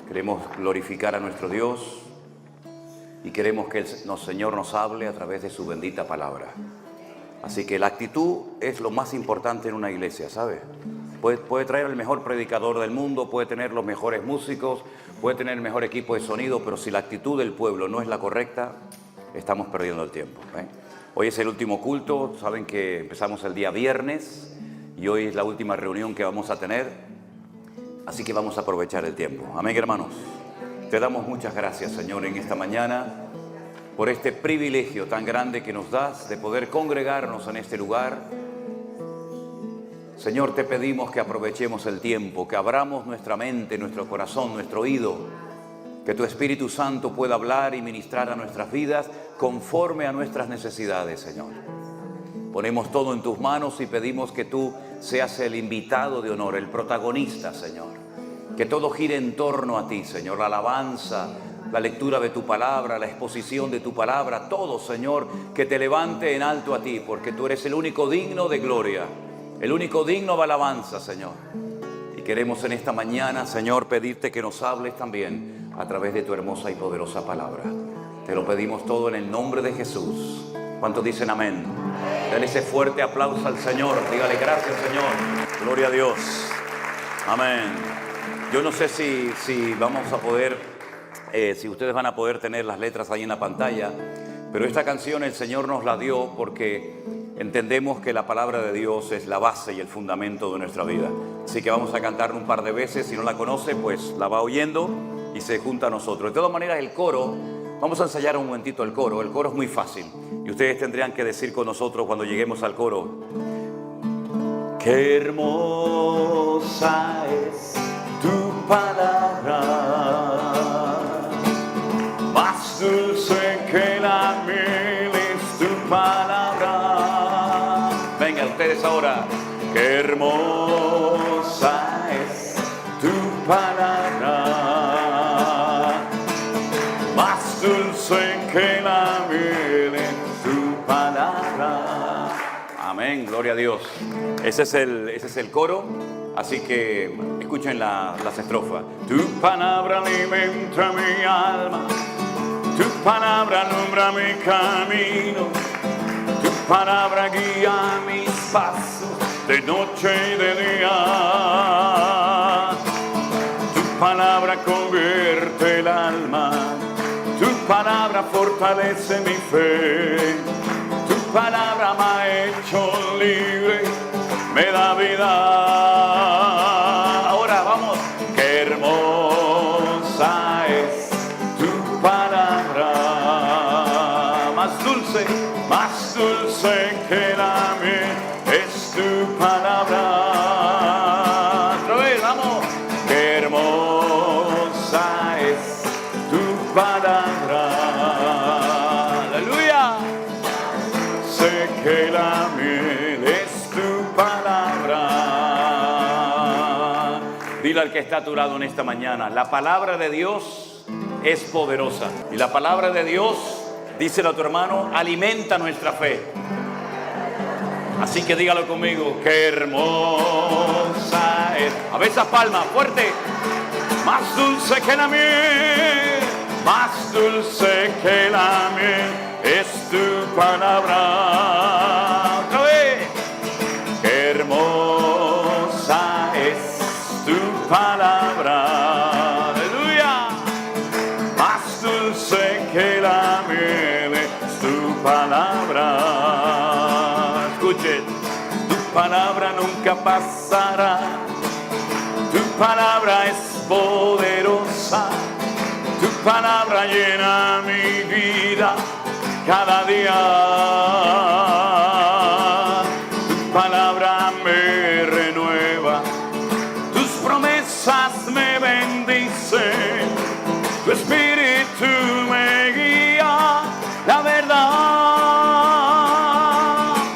Queremos glorificar a nuestro Dios y queremos que el Señor nos hable a través de su bendita palabra. Así que la actitud es lo más importante en una iglesia, ¿sabe? Puede traer el mejor predicador del mundo, puede tener los mejores músicos, puede tener el mejor equipo de sonido, pero si la actitud del pueblo no es la correcta, estamos perdiendo el tiempo, ¿eh? Hoy es el último culto, saben que empezamos el día viernes y hoy es la última reunión que vamos a tener, así que vamos a aprovechar el tiempo. Amén, hermanos. Te damos muchas gracias, Señor, en esta mañana por este privilegio tan grande que nos das de poder congregarnos en este lugar. Señor, te pedimos que aprovechemos el tiempo, que abramos nuestra mente, nuestro corazón, nuestro oído, que tu Espíritu Santo pueda hablar y ministrar a nuestras vidas conforme a nuestras necesidades, Señor. Ponemos todo en tus manos y pedimos que tú seas el invitado de honor, el protagonista, Señor. Que todo gire en torno a ti, Señor, la alabanza, la lectura de tu palabra, la exposición de tu palabra, todo, Señor, que te levante en alto a ti, porque tú eres el único digno de gloria, el único digno de alabanza, Señor. Y queremos en esta mañana, Señor, pedirte que nos hables también a través de tu hermosa y poderosa palabra. Te lo pedimos todo en el nombre de Jesús. ¿Cuántos dicen amén? Dale ese fuerte aplauso al Señor. Dígale gracias, Señor. Gloria a Dios. Amén. Yo no sé si vamos a poder, si ustedes van a poder tener las letras ahí en la pantalla, pero esta canción el Señor nos la dio porque entendemos que la palabra de Dios es la base y el fundamento de nuestra vida. Así que vamos a cantarla un par de veces. Si no la conoce, pues la va oyendo y se junta a nosotros. De todas maneras, el coro, vamos a ensayar un momentito el coro. El coro es muy fácil y ustedes tendrían que decir con nosotros cuando lleguemos al coro: qué hermosa es tu palabra, más dulce que la miel es tu palabra. Venga, ustedes ahora. Qué hermosa es tu palabra, más dulce que la miel es tu palabra. Amén, gloria a Dios. Ese es el coro, así que escuchen las estrofas. Tu palabra alimenta mi alma, tu palabra alumbra mi camino, tu palabra guía mis pasos de noche y de día. Tu palabra convierte el alma, tu palabra fortalece mi fe, tu palabra me ha hecho libre, me da vida. Ahora vamos. Qué hermosa es tu palabra, más dulce que la miel es tu palabra. Otra vez, vamos. Qué hermosa es tu palabra. Aleluya. Sé que la miel es tu palabra. Dile al que está a tu lado en esta mañana: la palabra de Dios es poderosa. Y la palabra de Dios, díselo a tu hermano, alimenta nuestra fe. Así que dígalo conmigo: qué hermosa es. A ver esas palmas, fuerte. Más dulce que la miel, más dulce que la miel es tu palabra. Otra vez. Qué hermosa es tu palabra. Aleluya. Más dulce que la miel es tu palabra. Escuchen. Tu palabra nunca pasará, tu palabra es poderosa, tu palabra llena mi vida cada día. Tu palabra me renueva, tus promesas me bendicen, tu espíritu me guía, la verdad.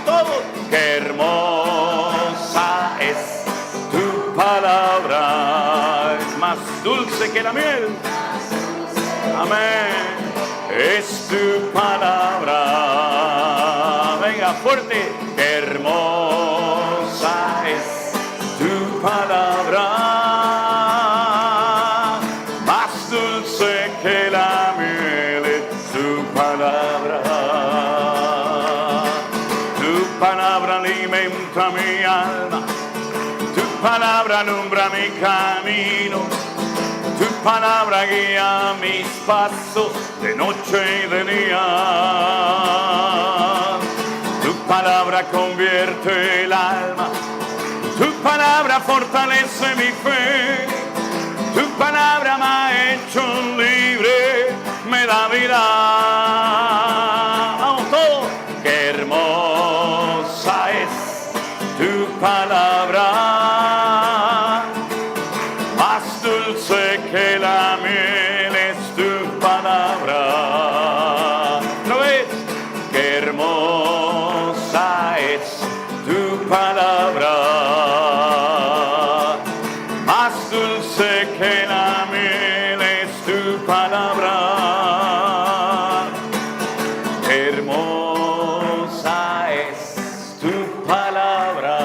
Todo. Qué hermosa es tu palabra, es más dulce que la miel. Amén. Es tu palabra. Venga, fuerte. Qué hermosa es tu palabra. Más palabra alumbra mi camino, tu palabra guía mis pasos de noche y de día. Tu palabra convierte el alma, tu palabra fortalece mi fe, tu palabra me ha hecho libre, me da vida. Vamos todos. Qué hermosa es tu palabra, más dulce que la miel es tu palabra. ¿Lo ves? Qué hermosa es tu palabra, más dulce que la miel es tu palabra. Hermosa es tu palabra.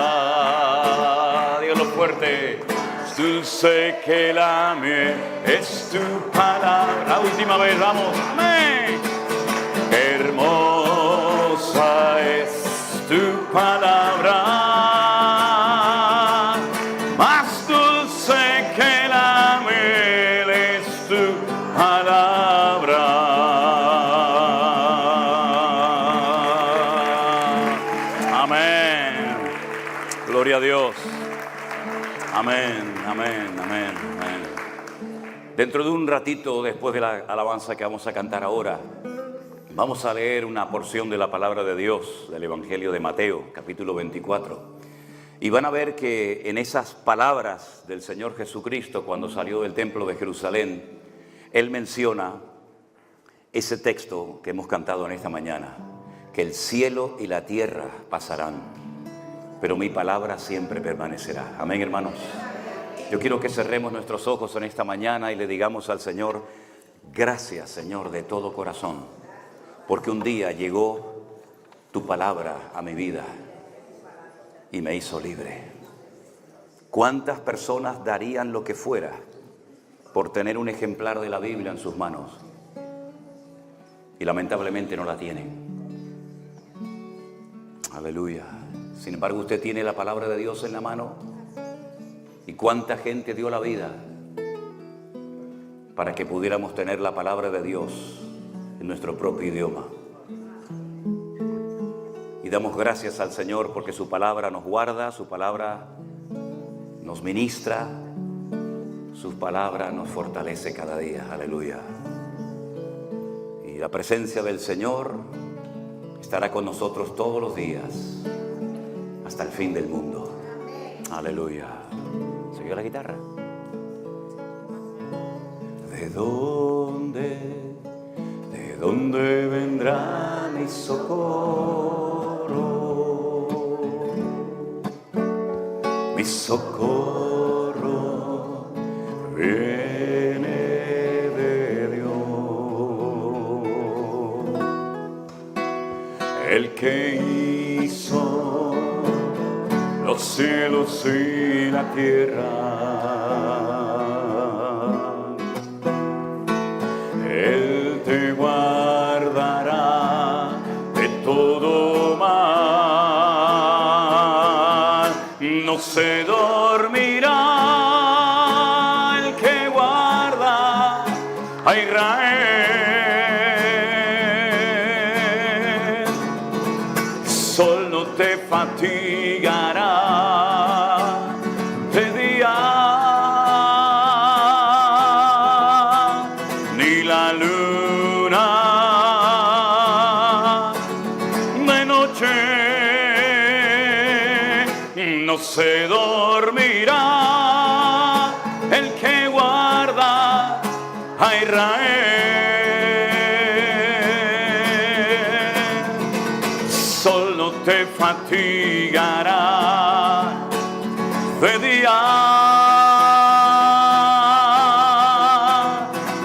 Dígalo fuerte. Dulce que la miel es tu palabra. La última vez, vamos. Amén. Hermosa es tu palabra, más dulce que la miel es tu palabra. Amén. Gloria a Dios. Amén, amén, amén, amén. Dentro de un ratito, después de la alabanza que vamos a cantar ahora, vamos a leer una porción de la palabra de Dios, del Evangelio de Mateo, capítulo 24. Y van a ver que en esas palabras del Señor Jesucristo, cuando salió del templo de Jerusalén, Él menciona ese texto que hemos cantado en esta mañana, que el cielo y la tierra pasarán, pero mi palabra siempre permanecerá. Amén, hermanos. Yo quiero que cerremos nuestros ojos en esta mañana y le digamos al Señor, gracias, Señor, de todo corazón, porque un día llegó tu palabra a mi vida y me hizo libre. ¿Cuántas personas darían lo que fuera por tener un ejemplar de la Biblia en sus manos? Y lamentablemente no la tienen. Aleluya. Sin embargo, usted tiene la palabra de Dios en la mano. ¿Y cuánta gente dio la vida para que pudiéramos tener la palabra de Dios en nuestro propio idioma? Y damos gracias al Señor porque su palabra nos guarda, su palabra nos ministra, su palabra nos fortalece cada día. Aleluya. Y la presencia del Señor estará con nosotros todos los días hasta el fin del mundo. Aleluya. ¿Se oyó la guitarra? ¿De dónde vendrá mi socorro? Mi socorro viene de Dios, el que hizo los cielos y la tierra. Él te guardará de todo mal, no se dormirá el que guarda a Israel. Sol no te fatigará de día, ni la luna de noche. No se dormirá el que guarda a Israel. Sol no te fatigará de día,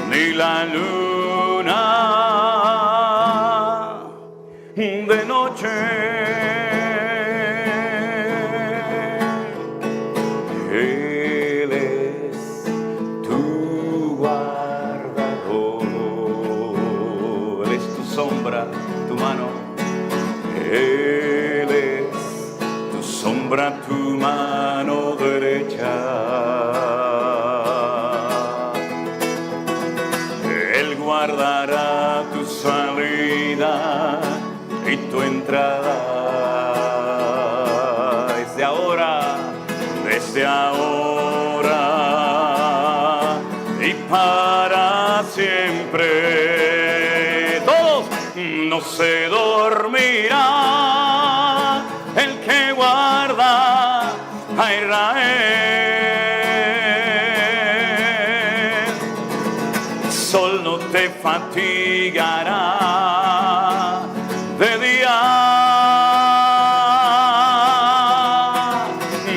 ni la luna de noche. Él es tu guardador, Él es tu sombra, tu mano. Él es guardará tu salida y tu entrada. Desde ahora y para siempre. Todos, no se dormirá el que guarda a Israel. Sol no te fatigará de día,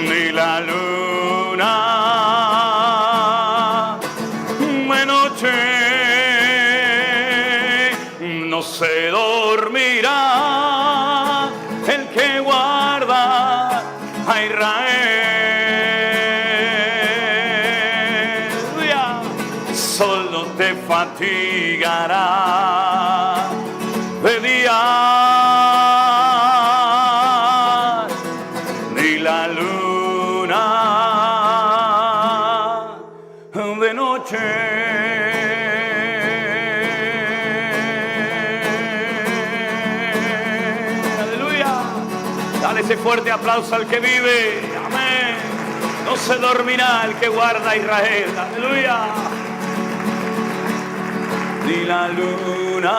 ni la luna de noche. No se dormirá el que guarda a Israel. Sol no te fatigará de día, ni la luna de noche. Aleluya. Dale ese fuerte aplauso al que vive. Amén. No se dormirá el que guarda a Israel. Aleluya. Ni la luna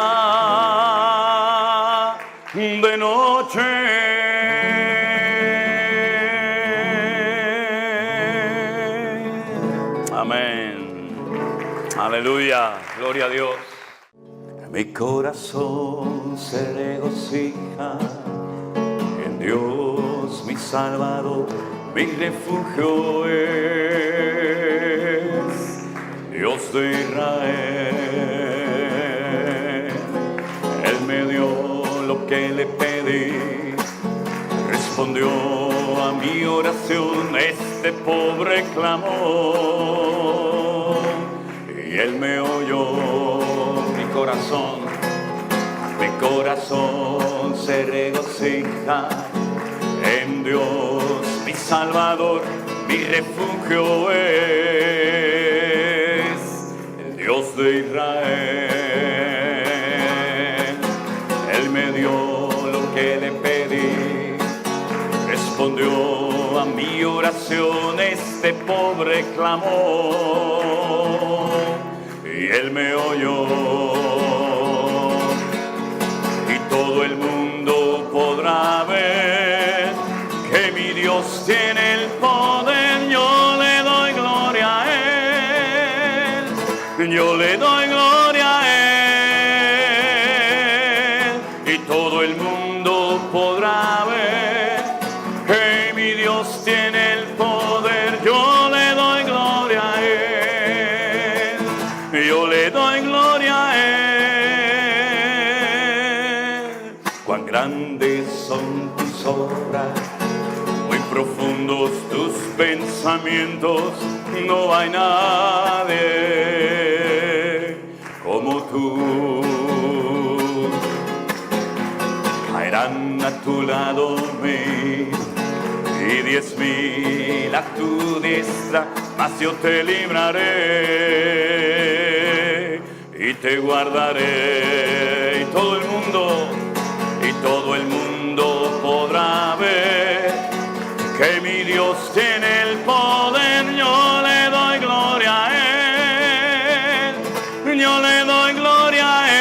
de noche. Amén. Aleluya. Gloria a Dios. Mi corazón se regocija en Dios, mi Salvador, mi refugio es Dios de Israel. Él me dio lo que le pedí, respondió a mi oración este pobre clamor, y Él me oyó. Mi corazón se regocija en Dios, mi Salvador, mi refugio es el Dios de Israel. Él me dio lo que le pedí, respondió a mi oración este pobre clamor, y Él me oyó. Y todo el mundo podrá ver que mi Dios tiene el poder. Yo le doy gloria a Él, yo le doy gloria a Él. Y todo el mundo podrá ver que mi Dios tiene el poder. Yo le doy gloria a Él, yo le doy gloria a Él. Cuán grandes son tus obras, muy profundos tus pensamientos. No hay nadie como tú. Caerán a tu lado 1000 y 10,000 a tu diestra, mas yo te libraré y te guardaré. Y todo el mundo podrá ver que mi Dios tiene el poder. Yo le doy gloria a Él, yo le doy gloria a Él.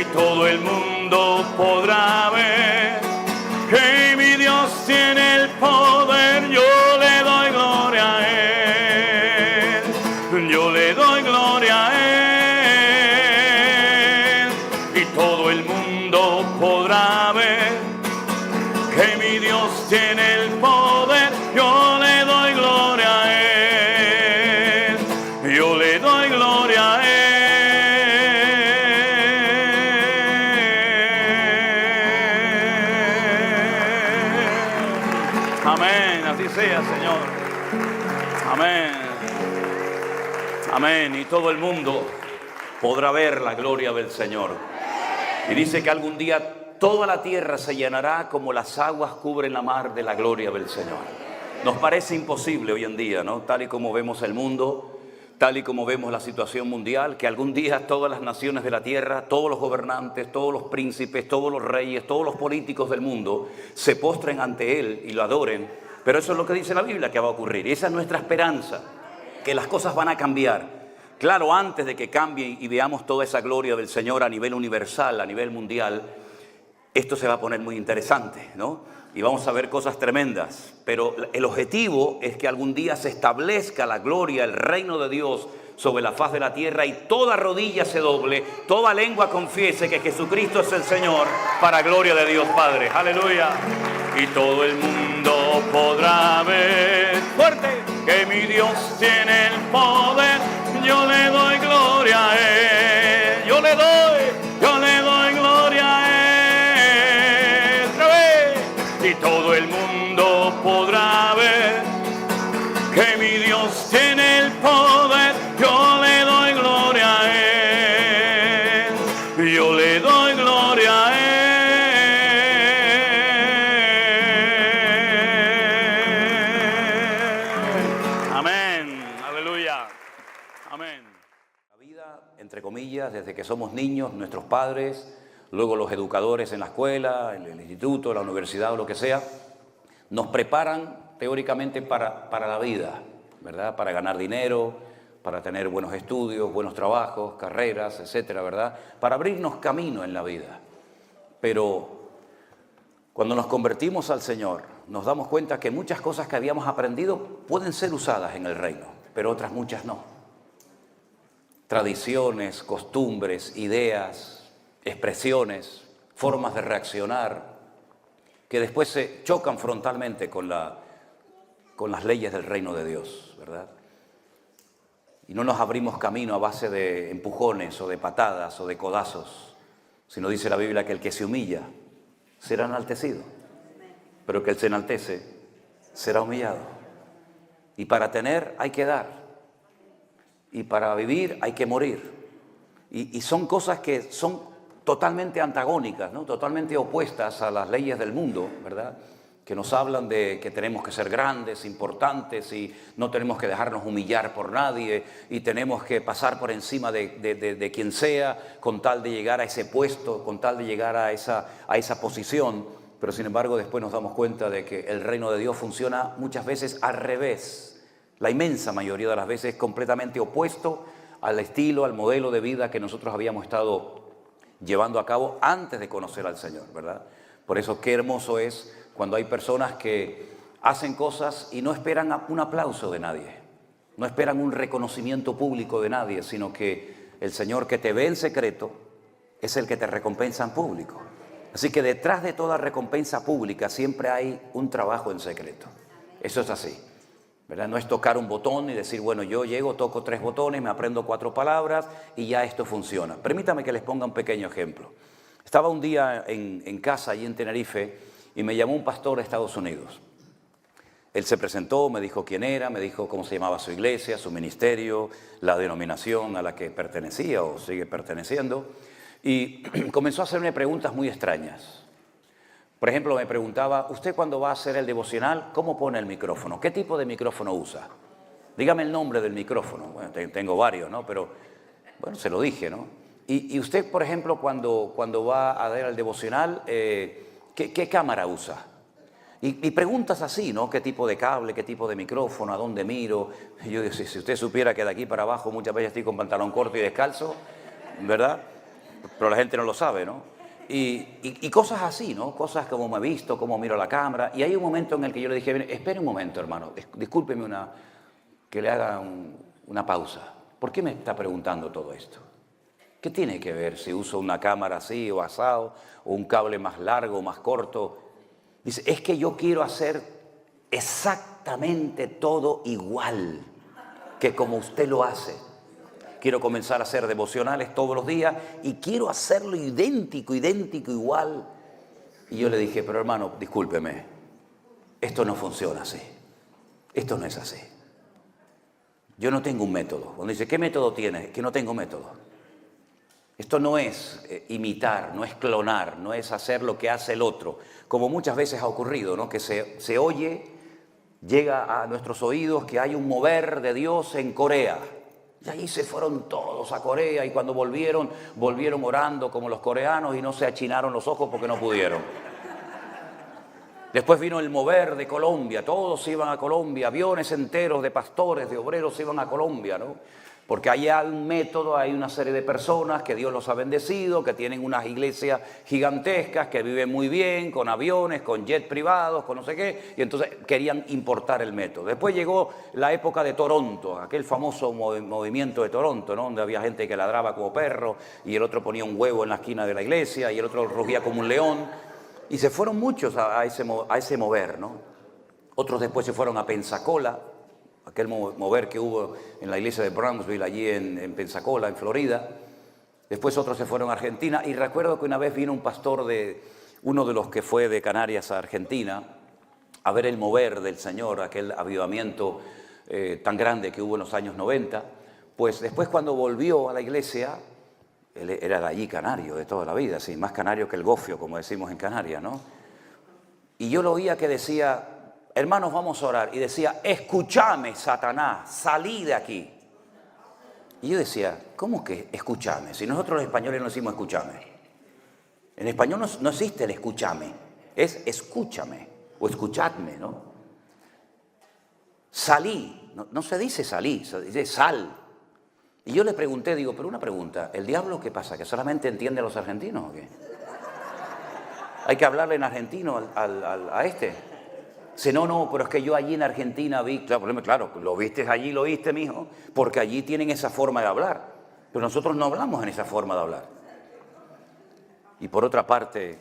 Y todo el mundo podrá ver que mi Dios tiene el poder. Yo le doy gloria a Él, yo le doy gloria a Él. Y todo el mundo podrá ver que mi Dios tiene el poder. Yo le doy gloria a Él, yo le doy gloria a Él. Amén, así sea, Señor. Amén. Amén. Y todo el mundo podrá ver la gloria del Señor. Y dice que algún día toda la tierra se llenará como las aguas cubren la mar de la gloria del Señor. Nos parece imposible hoy en día, ¿no? Tal y como vemos el mundo, tal y como vemos la situación mundial, que algún día todas las naciones de la tierra, todos los gobernantes, todos los príncipes, todos los reyes, todos los políticos del mundo se postren ante Él y lo adoren. Pero eso es lo que dice la Biblia que va a ocurrir. Esa es nuestra esperanza, que las cosas van a cambiar. Claro, antes de que cambie y veamos toda esa gloria del Señor a nivel universal, a nivel mundial, esto se va a poner muy interesante, ¿no? Y vamos a ver cosas tremendas, pero el objetivo es que algún día se establezca la gloria, el reino de Dios sobre la faz de la tierra y toda rodilla se doble, toda lengua confiese que Jesucristo es el Señor, para gloria de Dios Padre. ¡Aleluya! Y todo el mundo podrá ver fuerte que mi Dios tiene el poder. Yo le doy gloria a Él, yo le doy gloria a Él. Y todo el mundo podrá ver que mi Dios tiene el poder. Yo le doy gloria a Él, yo le doy gloria a Él. Amén, aleluya, amén. La vida, entre comillas, desde que somos niños, nuestros padres, luego los educadores en la escuela, en el instituto, la universidad o lo que sea, nos preparan teóricamente para la vida, ¿verdad? Para ganar dinero, para tener buenos estudios, buenos trabajos, carreras, etcétera, ¿verdad? Para abrirnos camino en la vida. Pero cuando nos convertimos al Señor, nos damos cuenta que muchas cosas que habíamos aprendido pueden ser usadas en el reino, pero otras muchas no. Tradiciones, costumbres, ideas, expresiones, formas de reaccionar, que después se chocan frontalmente con las leyes del reino de Dios, ¿verdad? Y no nos abrimos camino a base de empujones o de patadas o de codazos, sino dice la Biblia que el que se humilla será enaltecido, pero que el que se enaltece será humillado. Y para tener hay que dar, y para vivir hay que morir. Y son cosas que son totalmente antagónicas, ¿no? Totalmente opuestas a las leyes del mundo, ¿verdad? Que nos hablan de que tenemos que ser grandes, importantes y no tenemos que dejarnos humillar por nadie y tenemos que pasar por encima de quien sea con tal de llegar a ese puesto, con tal de llegar a esa posición. Pero sin embargo después nos damos cuenta de que el reino de Dios funciona muchas veces al revés. La inmensa mayoría de las veces completamente opuesto al estilo, al modelo de vida que nosotros habíamos estado llevando a cabo antes de conocer al Señor, ¿verdad? Por eso qué hermoso es cuando hay personas que hacen cosas y no esperan un aplauso de nadie, no esperan un reconocimiento público de nadie, sino que el Señor que te ve en secreto es el que te recompensa en público. Así que detrás de toda recompensa pública siempre hay un trabajo en secreto. Eso es así, ¿verdad? No es tocar un botón y decir, bueno, yo llego, toco 3 botones, me aprendo 4 palabras y ya esto funciona. Permítame que les ponga un pequeño ejemplo. Estaba un día en casa, allí en Tenerife, y me llamó un pastor de Estados Unidos. Él se presentó, me dijo quién era, me dijo cómo se llamaba su iglesia, su ministerio, la denominación a la que pertenecía o sigue perteneciendo, y comenzó a hacerme preguntas muy extrañas. Por ejemplo, me preguntaba, ¿usted cuando va a hacer el devocional, cómo pone el micrófono? ¿Qué tipo de micrófono usa? Dígame el nombre del micrófono. Bueno, tengo varios, ¿no? Pero, bueno, se lo dije, ¿no? Y usted, por ejemplo, cuando va a dar el devocional, ¿qué cámara usa? Y preguntas así, ¿no? ¿Qué tipo de cable, qué tipo de micrófono, a dónde miro? Y yo digo, si usted supiera que de aquí para abajo muchas veces estoy con pantalón corto y descalzo, ¿verdad? Pero la gente no lo sabe, ¿no? Y cosas así, ¿no? Cosas como me he visto, cómo miro la cámara. Y hay un momento en el que yo le dije, espere un momento, hermano, discúlpeme que le haga una pausa. ¿Por qué me está preguntando todo esto? ¿Qué tiene que ver si uso una cámara así o asado, o un cable más largo o más corto? Dice, es que yo quiero hacer exactamente todo igual que como usted lo hace. Quiero comenzar a hacer devocionales todos los días y quiero hacerlo idéntico, igual. Y yo le dije, pero hermano, discúlpeme, esto no funciona así. Esto no es así. Yo no tengo un método. Cuando dice, ¿qué método tiene? Que no tengo método. Esto no es imitar, no es clonar, no es hacer lo que hace el otro. Como muchas veces ha ocurrido, ¿no? Que se oye, llega a nuestros oídos que hay un mover de Dios en Corea. Y ahí se fueron todos a Corea y cuando volvieron orando como los coreanos y no se achinaron los ojos porque no pudieron. Después vino el mover de Colombia, todos iban a Colombia, aviones enteros de pastores, de obreros iban a Colombia, ¿no? Porque allá hay un método, hay una serie de personas que Dios los ha bendecido, que tienen unas iglesias gigantescas, que viven muy bien, con aviones, con jet privados, con no sé qué, y entonces querían importar el método. Después llegó la época de Toronto, aquel famoso movimiento de Toronto, ¿no? Donde había gente que ladraba como perro, y el otro ponía un huevo en la esquina de la iglesia, y el otro rugía como un león, y se fueron muchos a ese mover, ¿no? Otros después se fueron a Pensacola, aquel mover que hubo en la iglesia de Brownsville, allí en Pensacola, en Florida. Después otros se fueron a Argentina. Y recuerdo que una vez vino un pastor uno de los que fue de Canarias a Argentina, a ver el mover del Señor, aquel avivamiento tan grande que hubo en los años 90. Pues después cuando volvió a la iglesia, él era de allí canario, de toda la vida, sí, más canario que el gofio, como decimos en Canarias, ¿no? Y yo lo oía que decía: hermanos, vamos a orar. Y decía: escúchame, Satanás, salí de aquí. Y yo decía: ¿cómo que escúchame? Si nosotros los españoles no decimos escúchame. En español no existe el escúchame, es escúchame o escuchadme, ¿no? Salí, no se dice salí, se dice sal. Y yo le pregunté, digo, pero una pregunta, ¿el diablo qué pasa? ¿Que solamente entiende a los argentinos o qué? ¿Hay que hablarle en argentino a este? Dice: no, pero es que yo allí en Argentina vi, claro, lo viste allí, lo oíste, mijo, porque allí tienen esa forma de hablar, pero nosotros no hablamos en esa forma de hablar. Y por otra parte,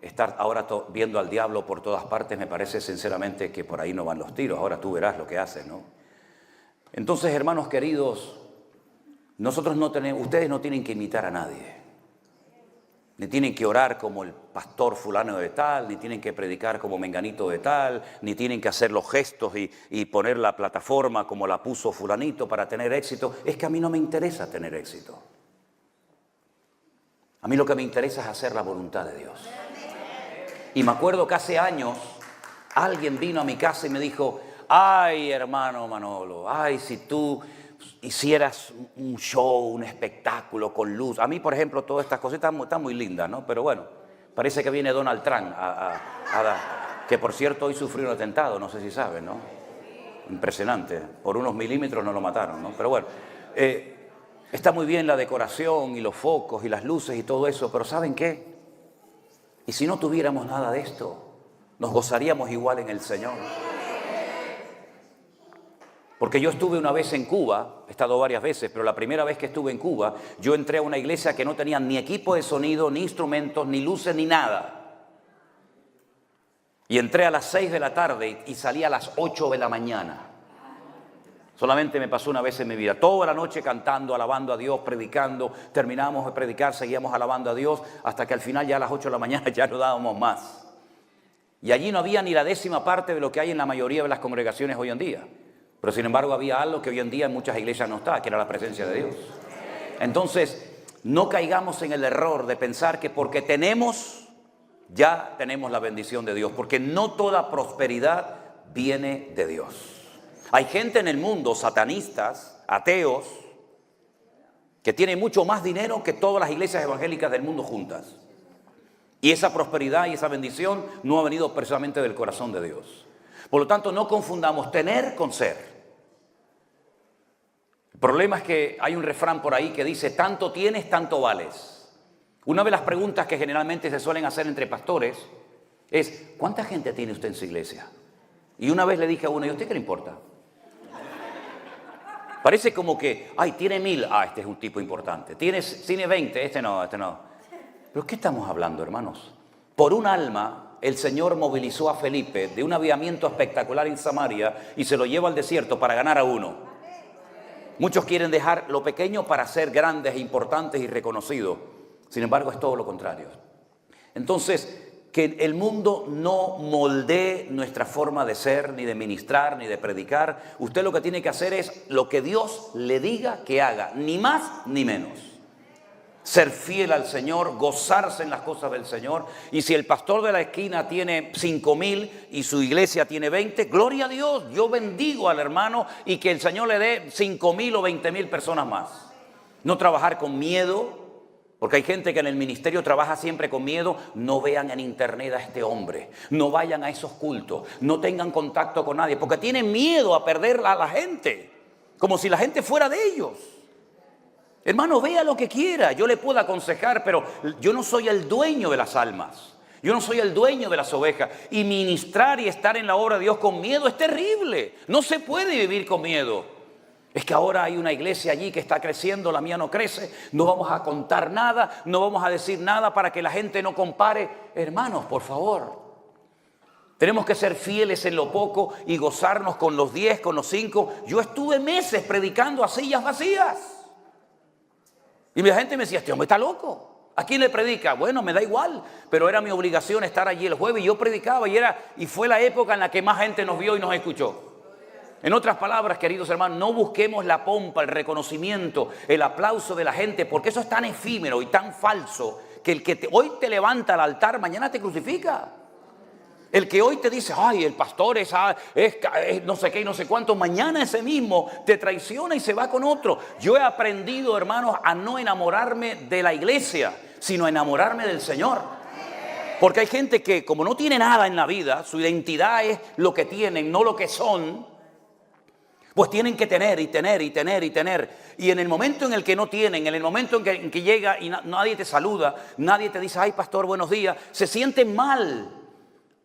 estar ahora viendo al diablo por todas partes, me parece sinceramente que por ahí no van los tiros. Ahora tú verás lo que hace, ¿no? Entonces, hermanos queridos, ustedes no tienen que imitar a nadie. Ni tienen que orar como el pastor fulano de tal, ni tienen que predicar como menganito de tal, ni tienen que hacer los gestos y poner la plataforma como la puso fulanito para tener éxito. Es que a mí no me interesa tener éxito. A mí lo que me interesa es hacer la voluntad de Dios. Y me acuerdo que hace años alguien vino a mi casa y me dijo: ay, hermano Manolo, ay, si tú hicieras un show, un espectáculo con luz. A mí, por ejemplo, todas estas cositas están muy lindas, ¿no? Pero bueno, parece que viene Donald Trump que por cierto hoy sufrió un atentado, no sé si saben, ¿no? Impresionante, por unos milímetros no lo mataron, ¿no? Pero bueno, está muy bien la decoración y los focos y las luces y todo eso, pero ¿saben qué? Y si no tuviéramos nada de esto, nos gozaríamos igual en el Señor. Porque yo estuve una vez en Cuba, he estado varias veces, pero la primera vez que estuve en Cuba, yo entré a una iglesia que no tenía ni equipo de sonido, ni instrumentos, ni luces, ni nada. Y entré a las 6 de la tarde y salí a las 8 de la mañana. Solamente me pasó una vez en mi vida. Toda la noche cantando, alabando a Dios, predicando. Terminábamos de predicar, seguíamos alabando a Dios, hasta que al final ya a las 8 de la mañana ya no dábamos más. Y allí no había ni la 10ª parte de lo que hay en la mayoría de las congregaciones hoy en día. Pero sin embargo había algo que hoy en día en muchas iglesias no está, que era la presencia de Dios. Entonces, no caigamos en el error de pensar que porque tenemos, ya tenemos la bendición de Dios. Porque no toda prosperidad viene de Dios. Hay gente en el mundo, satanistas, ateos, que tienen mucho más dinero que todas las iglesias evangélicas del mundo juntas. Y esa prosperidad y esa bendición no ha venido precisamente del corazón de Dios. Por lo tanto, no confundamos tener con ser. El problema es que hay un refrán por ahí que dice: tanto tienes, tanto vales. Una de las preguntas que generalmente se suelen hacer entre pastores es: ¿cuánta gente tiene usted en su iglesia? Y una vez le dije a uno: ¿y a usted qué le importa? Parece como que, ay, tiene 1000, este es un tipo importante. Tiene 20, este no. ¿Pero qué estamos hablando, hermanos? Por un alma, el Señor movilizó a Felipe de un avivamiento espectacular en Samaria y se lo lleva al desierto para ganar a uno. Muchos quieren dejar lo pequeño para ser grandes, importantes y reconocidos. Sin embargo, es todo lo contrario. Entonces, que el mundo no moldee nuestra forma de ser, ni de ministrar, ni de predicar. Usted lo que tiene que hacer es lo que Dios le diga que haga, ni más ni menos. ser fiel al Señor, gozarse en las cosas del Señor. Y si el pastor de la esquina tiene 5,000 y su iglesia tiene 20, gloria a Dios, yo bendigo al hermano y que el Señor le dé 5,000 o 20,000 personas más. No trabajar con miedo, porque hay gente que en el ministerio trabaja siempre con miedo. No vean en internet a este hombre, no vayan a esos cultos, no tengan contacto con nadie, porque tienen miedo a perder a la gente, como si la gente fuera de ellos. Hermano, vea lo que quiera, yo le puedo aconsejar, pero yo no soy el dueño de las almas. Yo no soy el dueño de las ovejas. Y ministrar y estar en la obra de Dios con miedo es terrible. No se puede vivir con miedo. Es que ahora hay una iglesia allí que está creciendo, la mía no crece. No vamos a contar nada, no vamos a decir nada para que la gente no compare. Hermanos, por favor. Tenemos que ser fieles en lo poco y gozarnos con los 10, con los 5. Yo estuve meses predicando a sillas vacías. Y la gente me decía, este hombre está loco. ¿A quién le predica? Bueno, me da igual, pero era mi obligación estar allí el jueves y yo predicaba y fue la época en la que más gente nos vio y nos escuchó. En otras palabras, queridos hermanos, no busquemos la pompa, el reconocimiento, el aplauso de la gente, porque eso es tan efímero y tan falso que el que hoy te levanta al altar, mañana te crucifica. El que hoy te dice, ay, el pastor es no sé qué y no sé cuánto, mañana ese mismo te traiciona y se va con otro. Yo he aprendido, hermanos, a no enamorarme de la iglesia, sino a enamorarme del Señor. Porque hay gente que, como no tiene nada en la vida, su identidad es lo que tienen, no lo que son, pues tienen que tener y tener y tener y tener. Y en el momento en el que no tienen, en el momento en que llega y nadie te saluda, nadie te dice, ay, pastor, buenos días, se sienten mal.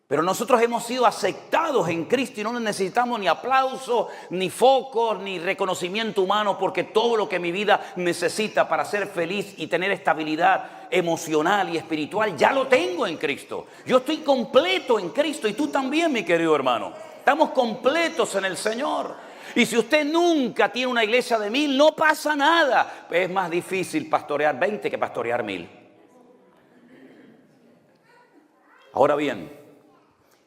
Pero nosotros hemos sido aceptados en Cristo y no necesitamos ni aplausos, ni focos, ni reconocimiento humano, porque todo lo que mi vida necesita para ser feliz y tener estabilidad emocional y espiritual, ya lo tengo en Cristo. Yo estoy completo en Cristo y tú también, mi querido hermano. Estamos completos en el Señor. Y si usted nunca tiene una iglesia de 1,000, no pasa nada. Es más difícil pastorear 20 que pastorear 1,000. Ahora bien,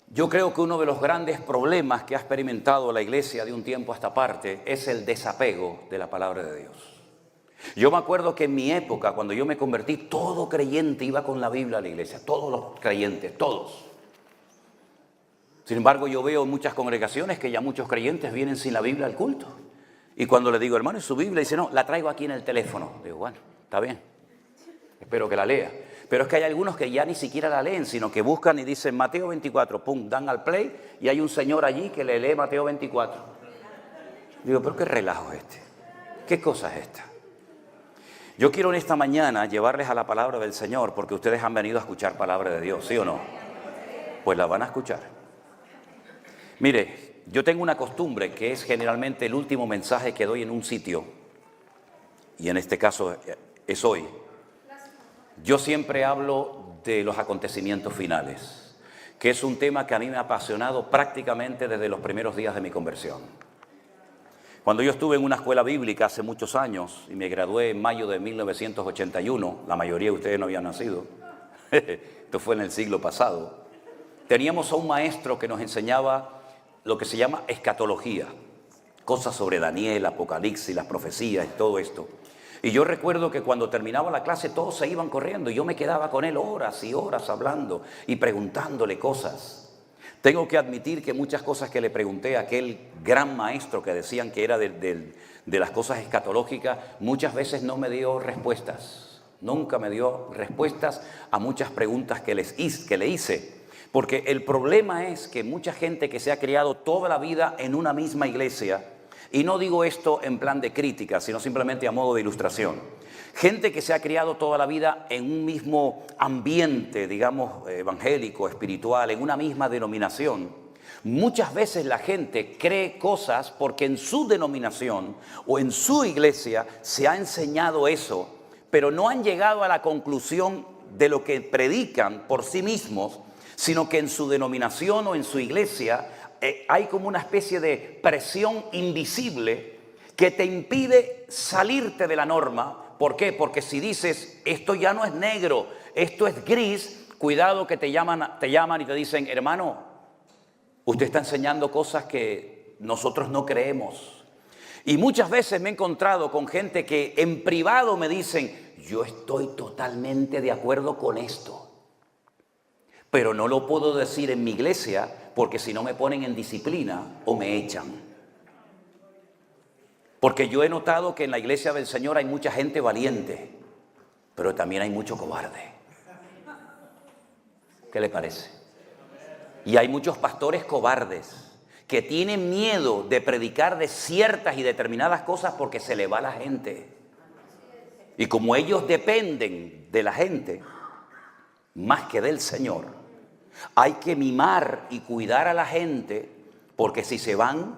yo creo que uno de los grandes problemas que ha experimentado la iglesia de un tiempo a esta parte es el desapego de la palabra de Dios. Yo me acuerdo que en mi época, cuando yo me convertí, todo creyente iba con la Biblia a la iglesia, todos los creyentes, todos. Sin embargo, yo veo en muchas congregaciones que ya muchos creyentes vienen sin la Biblia al culto. Y cuando le digo, hermano, ¿es su Biblia? Dice, no, la traigo aquí en el teléfono. Digo, bueno, está bien, espero que la lea. Pero es que hay algunos que ya ni siquiera la leen, sino que buscan y dicen Mateo 24, pum, dan al play y hay un señor allí que le lee Mateo 24. Digo, pero qué relajo es este, qué cosa es esta. Yo quiero en esta mañana llevarles a la palabra del Señor, porque ustedes han venido a escuchar palabra de Dios, ¿sí o no? Pues la van a escuchar. Mire, yo tengo una costumbre que es generalmente el último mensaje que doy en un sitio, y en este caso es hoy. Yo siempre hablo de los acontecimientos finales, que es un tema que a mí me ha apasionado prácticamente desde los primeros días de mi conversión. Cuando yo estuve en una escuela bíblica hace muchos años y me gradué en mayo de 1981, la mayoría de ustedes no habían nacido, esto fue en el siglo pasado, teníamos a un maestro que nos enseñaba lo que se llama escatología, cosas sobre Daniel, Apocalipsis, las profecías y todo esto. Y yo recuerdo que cuando terminaba la clase todos se iban corriendo y yo me quedaba con él horas y horas hablando y preguntándole cosas. Tengo que admitir que muchas cosas que le pregunté a aquel gran maestro que decían que era de las cosas escatológicas, muchas veces no me dio respuestas. Nunca me dio respuestas a muchas preguntas que le hice. Porque el problema es que mucha gente que se ha criado toda la vida en una misma iglesia, y no digo esto en plan de crítica, sino simplemente a modo de ilustración. Gente que se ha criado toda la vida en un mismo ambiente, digamos, evangélico, espiritual, en una misma denominación. Muchas veces la gente cree cosas porque en su denominación o en su iglesia se ha enseñado eso, pero no han llegado a la conclusión de lo que predican por sí mismos, sino que en su denominación o en su iglesia hay como una especie de presión invisible que te impide salirte de la norma. ¿Por qué? Porque si dices, esto ya no es negro, esto es gris, cuidado que te llaman y te dicen, hermano, usted está enseñando cosas que nosotros no creemos. Y muchas veces me he encontrado con gente que en privado me dicen, yo estoy totalmente de acuerdo con esto, pero no lo puedo decir en mi iglesia porque si no me ponen en disciplina o me echan. Porque yo he notado que en la iglesia del Señor hay mucha gente valiente, pero también hay mucho cobarde. ¿Qué le parece? Y hay muchos pastores cobardes que tienen miedo de predicar de ciertas y determinadas cosas porque se le va la gente. Y como ellos dependen de la gente más que del Señor, hay que mimar y cuidar a la gente porque si se van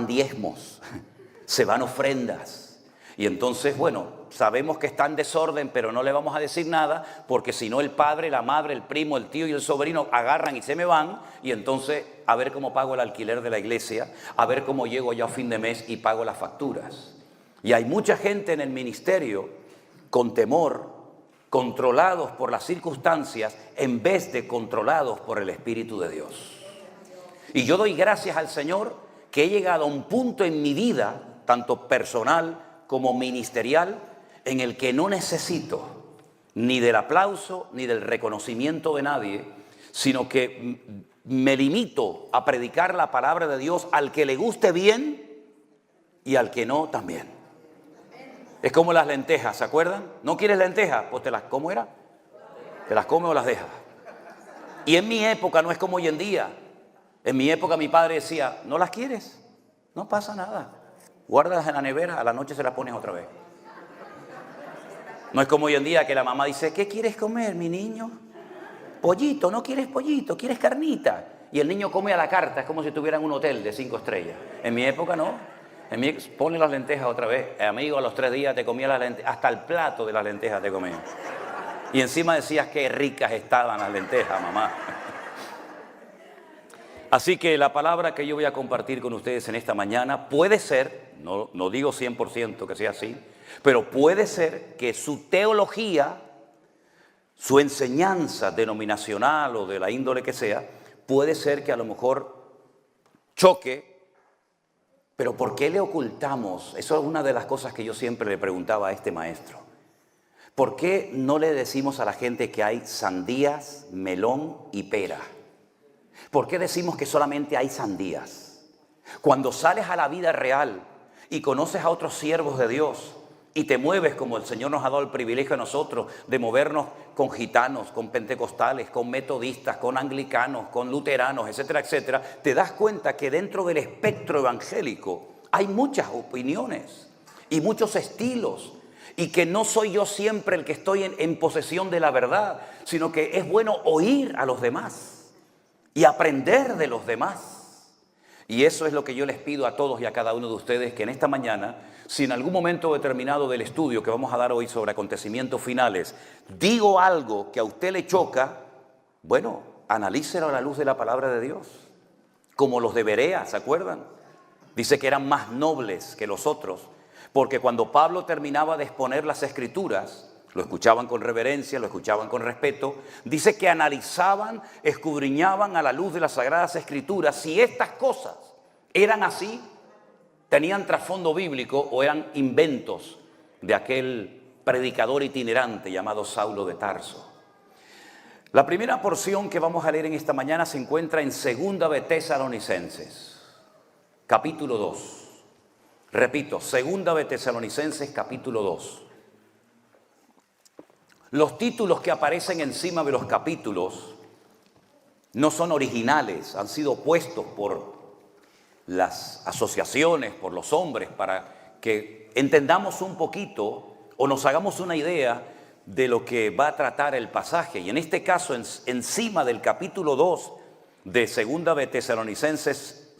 diezmos, se van ofrendas. Y entonces, bueno, sabemos que está en desorden, pero no le vamos a decir nada, porque si no el padre, la madre, el primo, el tío y el sobrino agarran y se me van, y entonces a ver cómo pago el alquiler de la iglesia, a ver cómo llego yo a fin de mes y pago las facturas. Y hay mucha gente en el ministerio con temor, controlados por las circunstancias, en vez de controlados por el Espíritu de Dios. Y yo doy gracias al Señor que he llegado a un punto en mi vida, tanto personal como ministerial, en el que no necesito ni del aplauso ni del reconocimiento de nadie, sino que me limito a predicar la palabra de Dios al que le guste bien y al que no también. Es como las lentejas, ¿se acuerdan? ¿No quieres lentejas? Pues te las, ¿cómo era? Te las comes o las dejas. Y en mi época no es como hoy en día. En mi época mi padre decía, ¿no las quieres? No pasa nada. Guárdalas en la nevera, a la noche se las pones otra vez. No es como hoy en día que la mamá dice, ¿qué quieres comer, mi niño? Pollito, ¿no quieres pollito? ¿Quieres carnita? Y el niño come a la carta, es como si tuviera en un hotel de 5 estrellas. En mi época no. Ponle las lentejas otra vez. Amigo, a los 3 días te comía las lentejas, hasta el plato de las lentejas te comía. Y encima decías qué ricas estaban las lentejas, mamá. Así que la palabra que yo voy a compartir con ustedes en esta mañana puede ser, no digo 100% que sea así, pero puede ser que su teología, su enseñanza denominacional o de la índole que sea, puede ser que a lo mejor choque, pero ¿por qué le ocultamos? Eso es una de las cosas que yo siempre le preguntaba a este maestro. ¿Por qué no le decimos a la gente que hay sandías, melón y pera? ¿Por qué decimos que solamente hay sandías? Cuando sales a la vida real y conoces a otros siervos de Dios y te mueves como el Señor nos ha dado el privilegio a nosotros de movernos con gitanos, con pentecostales, con metodistas, con anglicanos, con luteranos, etcétera, etcétera, te das cuenta que dentro del espectro evangélico hay muchas opiniones y muchos estilos y que no soy yo siempre el que estoy en posesión de la verdad, sino que es bueno oír a los demás y aprender de los demás. Y eso es lo que yo les pido a todos y a cada uno de ustedes, que en esta mañana, si en algún momento determinado del estudio que vamos a dar hoy sobre acontecimientos finales, digo algo que a usted le choca, bueno, analícelo a la luz de la palabra de Dios. Como los de Berea, ¿se acuerdan? Dice que eran más nobles que los otros, porque cuando Pablo terminaba de exponer las Escrituras, lo escuchaban con reverencia, lo escuchaban con respeto. Dice que analizaban, escudriñaban a la luz de las Sagradas Escrituras si estas cosas eran así, tenían trasfondo bíblico o eran inventos de aquel predicador itinerante llamado Saulo de Tarso. La primera porción que vamos a leer en esta mañana se encuentra en 2 de Tesalonicenses, capítulo 2. Repito, 2 de Tesalonicenses, capítulo 2. Los títulos que aparecen encima de los capítulos no son originales, han sido puestos por las asociaciones, por los hombres, para que entendamos un poquito o nos hagamos una idea de lo que va a tratar el pasaje. Y en este caso, encima del capítulo 2 de 2 de Tesalonicenses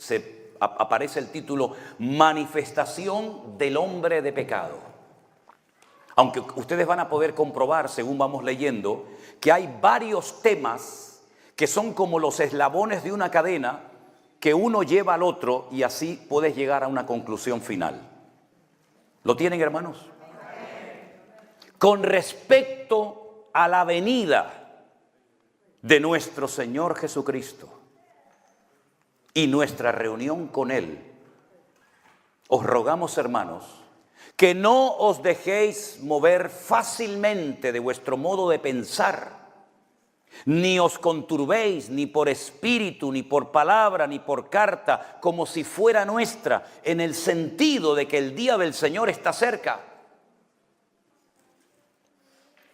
aparece el título Manifestación del hombre de pecado. Aunque ustedes van a poder comprobar, según vamos leyendo, que hay varios temas que son como los eslabones de una cadena que uno lleva al otro y así puedes llegar a una conclusión final. ¿Lo tienen, hermanos? Con respecto a la venida de nuestro Señor Jesucristo y nuestra reunión con Él, os rogamos, hermanos, que no os dejéis mover fácilmente de vuestro modo de pensar, ni os conturbéis ni por espíritu, ni por palabra, ni por carta, como si fuera nuestra, en el sentido de que el día del Señor está cerca.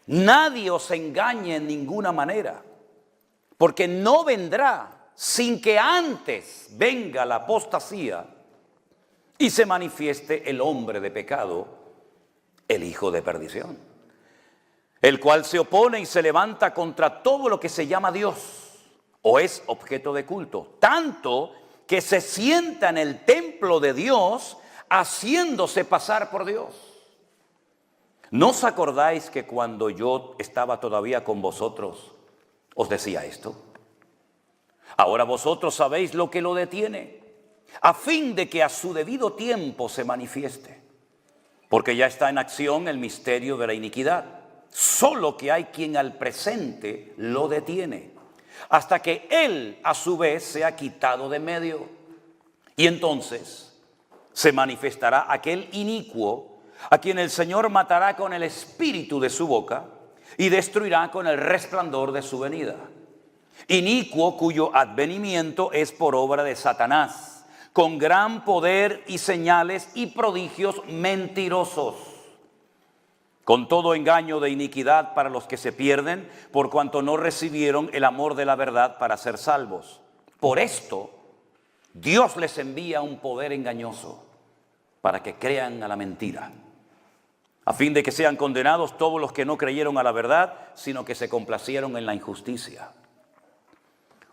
Nadie os engañe en ninguna manera, porque no vendrá sin que antes venga la apostasía y se manifieste el hombre de pecado, el hijo de perdición, el cual se opone y se levanta contra todo lo que se llama Dios o es objeto de culto, tanto que se sienta en el templo de Dios haciéndose pasar por Dios. ¿No os acordáis que cuando yo estaba todavía con vosotros os decía esto? Ahora vosotros sabéis lo que lo detiene, a fin de que a su debido tiempo se manifieste, porque ya está en acción el misterio de la iniquidad, solo que hay quien al presente lo detiene, hasta que él a su vez sea quitado de medio. Y entonces se manifestará aquel inicuo, a quien el Señor matará con el espíritu de su boca y destruirá con el resplandor de su venida. Inicuo cuyo advenimiento es por obra de Satanás, con gran poder y señales y prodigios mentirosos, con todo engaño de iniquidad para los que se pierden, por cuanto no recibieron el amor de la verdad para ser salvos. Por esto, Dios les envía un poder engañoso, para que crean a la mentira, a fin de que sean condenados todos los que no creyeron a la verdad, sino que se complacieron en la injusticia.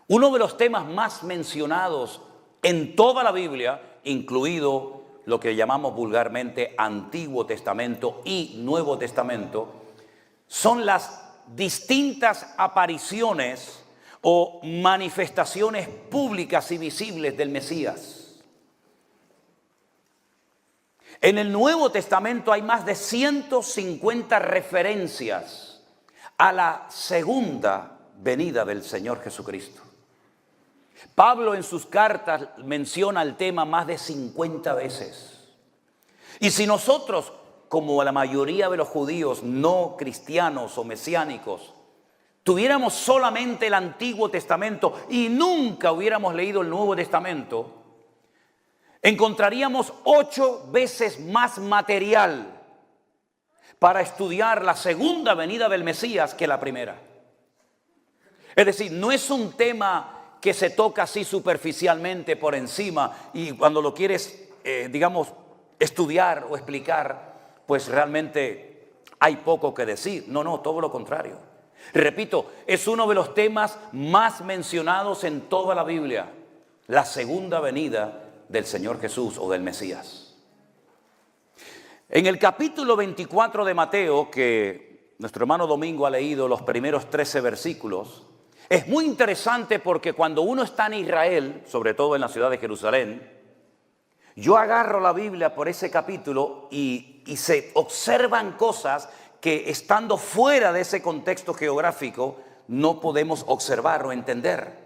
Uno de los temas más mencionados en toda la Biblia, incluido lo que llamamos vulgarmente Antiguo Testamento y Nuevo Testamento, son las distintas apariciones o manifestaciones públicas y visibles del Mesías. En el Nuevo Testamento hay más de 150 referencias a la segunda venida del Señor Jesucristo. Pablo en sus cartas menciona el tema más de 50 veces. Y si nosotros, como la mayoría de los judíos no cristianos o mesiánicos, tuviéramos solamente el Antiguo Testamento y nunca hubiéramos leído el Nuevo Testamento, encontraríamos 8 veces más material para estudiar la segunda venida del Mesías que la primera. Es decir, no es un tema que se toca así superficialmente por encima y cuando lo quieres, estudiar o explicar, pues realmente hay poco que decir. No, todo lo contrario. Repito, es uno de los temas más mencionados en toda la Biblia, la segunda venida del Señor Jesús o del Mesías. En el capítulo 24 de Mateo, que nuestro hermano Domingo ha leído los primeros 13 versículos, es muy interesante porque cuando uno está en Israel, sobre todo en la ciudad de Jerusalén, yo agarro la Biblia por ese capítulo y se observan cosas que estando fuera de ese contexto geográfico no podemos observar o entender.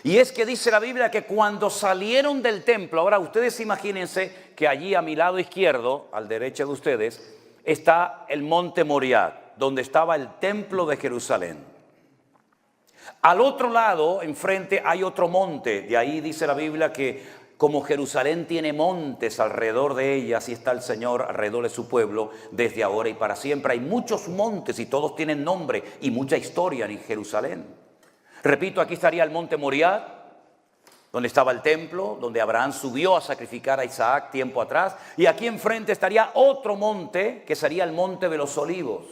Y es que dice la Biblia que cuando salieron del templo, ahora ustedes imagínense que allí a mi lado izquierdo, al derecho de ustedes, está el monte Moriah, donde estaba el templo de Jerusalén. Al otro lado, enfrente, hay otro monte. De ahí dice la Biblia que como Jerusalén tiene montes alrededor de ella, así está el Señor alrededor de su pueblo desde ahora y para siempre. Hay muchos montes y todos tienen nombre y mucha historia en Jerusalén. Repito, aquí estaría el monte Moriah, donde estaba el templo, donde Abraham subió a sacrificar a Isaac tiempo atrás. Y aquí enfrente estaría otro monte, que sería el monte de los Olivos.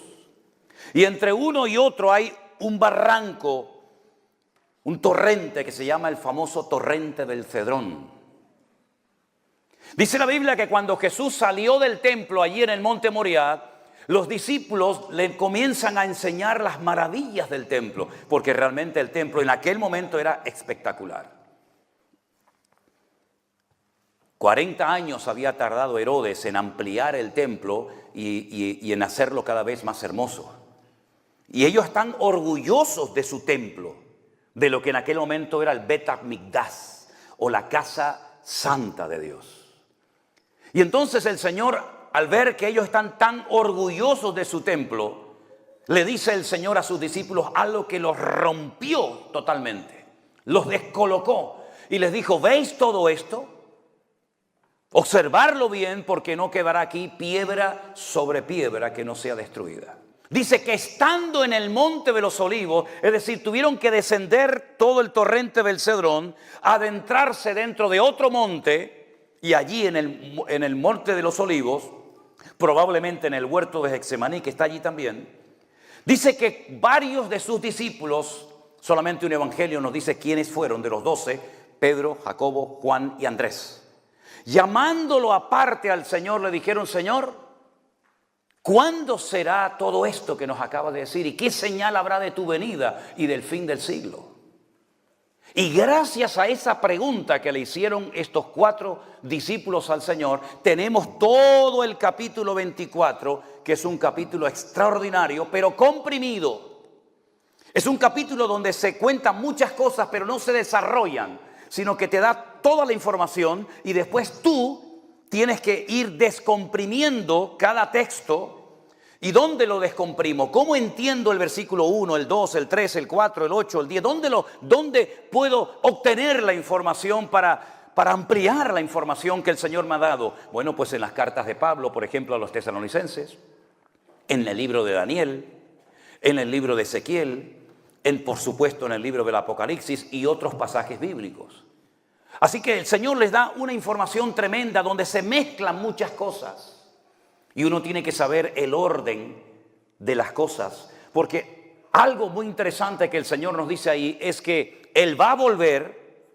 Y entre uno y otro hay un barranco, un torrente que se llama el famoso torrente del Cedrón. Dice la Biblia que cuando Jesús salió del templo allí en el monte Moriah, los discípulos le comienzan a enseñar las maravillas del templo, porque realmente el templo en aquel momento era espectacular. 40 años había tardado Herodes en ampliar el templo y en hacerlo cada vez más hermoso. Y ellos están orgullosos de su templo, de lo que en aquel momento era el Bet HaMikdash, o la casa santa de Dios. Y entonces el Señor, al ver que ellos están tan orgullosos de su templo, le dice el Señor a sus discípulos algo que los rompió totalmente, los descolocó y les dijo: ¿veis todo esto? Observarlo bien, porque no quedará aquí piedra sobre piedra que no sea destruida. Dice que estando en el monte de los olivos, es decir, tuvieron que descender todo el torrente del Cedrón, adentrarse dentro de otro monte, y allí en el monte de los olivos, probablemente en el huerto de Getsemaní, que está allí también, dice que varios de sus discípulos, solamente un evangelio nos dice quiénes fueron de los 12, Pedro, Jacobo, Juan y Andrés. Llamándolo aparte al Señor, le dijeron: Señor, ¿cuándo será todo esto que nos acaba de decir? ¿Y qué señal habrá de tu venida y del fin del siglo? Y gracias a esa pregunta que le hicieron estos 4 discípulos al Señor, tenemos todo el capítulo 24, que es un capítulo extraordinario, pero comprimido. Es un capítulo donde se cuentan muchas cosas, pero no se desarrollan, sino que te da toda la información y después tú tienes que ir descomprimiendo cada texto. ¿Y dónde lo descomprimo? ¿Cómo entiendo el versículo 1, el 2, el 3, el 4, el 8, el 10? ¿Dónde puedo obtener la información para ampliar la información que el Señor me ha dado? Bueno, pues en las cartas de Pablo, por ejemplo, a los tesalonicenses, en el libro de Daniel, en el libro de Ezequiel, por supuesto en el libro del Apocalipsis y otros pasajes bíblicos. Así que el Señor les da una información tremenda donde se mezclan muchas cosas. Y uno tiene que saber el orden de las cosas. Porque algo muy interesante que el Señor nos dice ahí es que Él va a volver,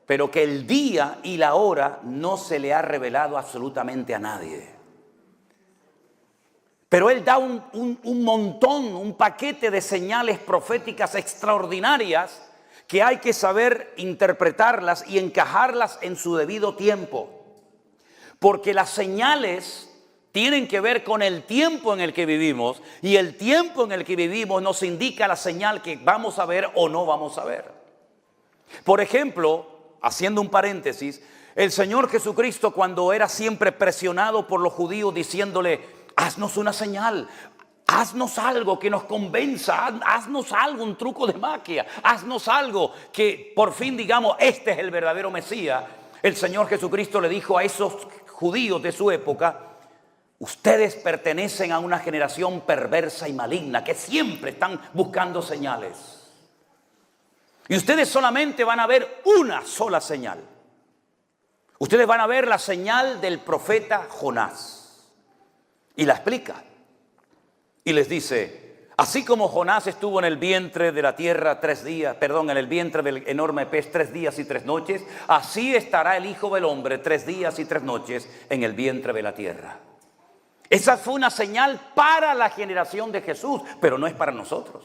pero que el día y la hora no se le ha revelado absolutamente a nadie. Pero Él da un montón, un paquete de señales proféticas extraordinarias que hay que saber interpretarlas y encajarlas en su debido tiempo. Porque las señales tienen que ver con el tiempo en el que vivimos, y el tiempo en el que vivimos nos indica la señal que vamos a ver o no vamos a ver. Por ejemplo, haciendo un paréntesis, el Señor Jesucristo, cuando era siempre presionado por los judíos diciéndole: haznos una señal, haznos algo que nos convenza, haznos algo, un truco de magia, haznos algo que por fin digamos: este es el verdadero Mesías. El Señor Jesucristo le dijo a esos judíos de su época: ustedes pertenecen a una generación perversa y maligna que siempre están buscando señales. Y ustedes solamente van a ver una sola señal. Ustedes van a ver la señal del profeta Jonás. Y la explica. Y les dice: así como Jonás estuvo en el vientre de la tierra en el vientre del enorme pez 3 días y 3 noches, así estará el Hijo del Hombre 3 días y 3 noches en el vientre de la tierra. Esa fue una señal para la generación de Jesús, pero no es para nosotros.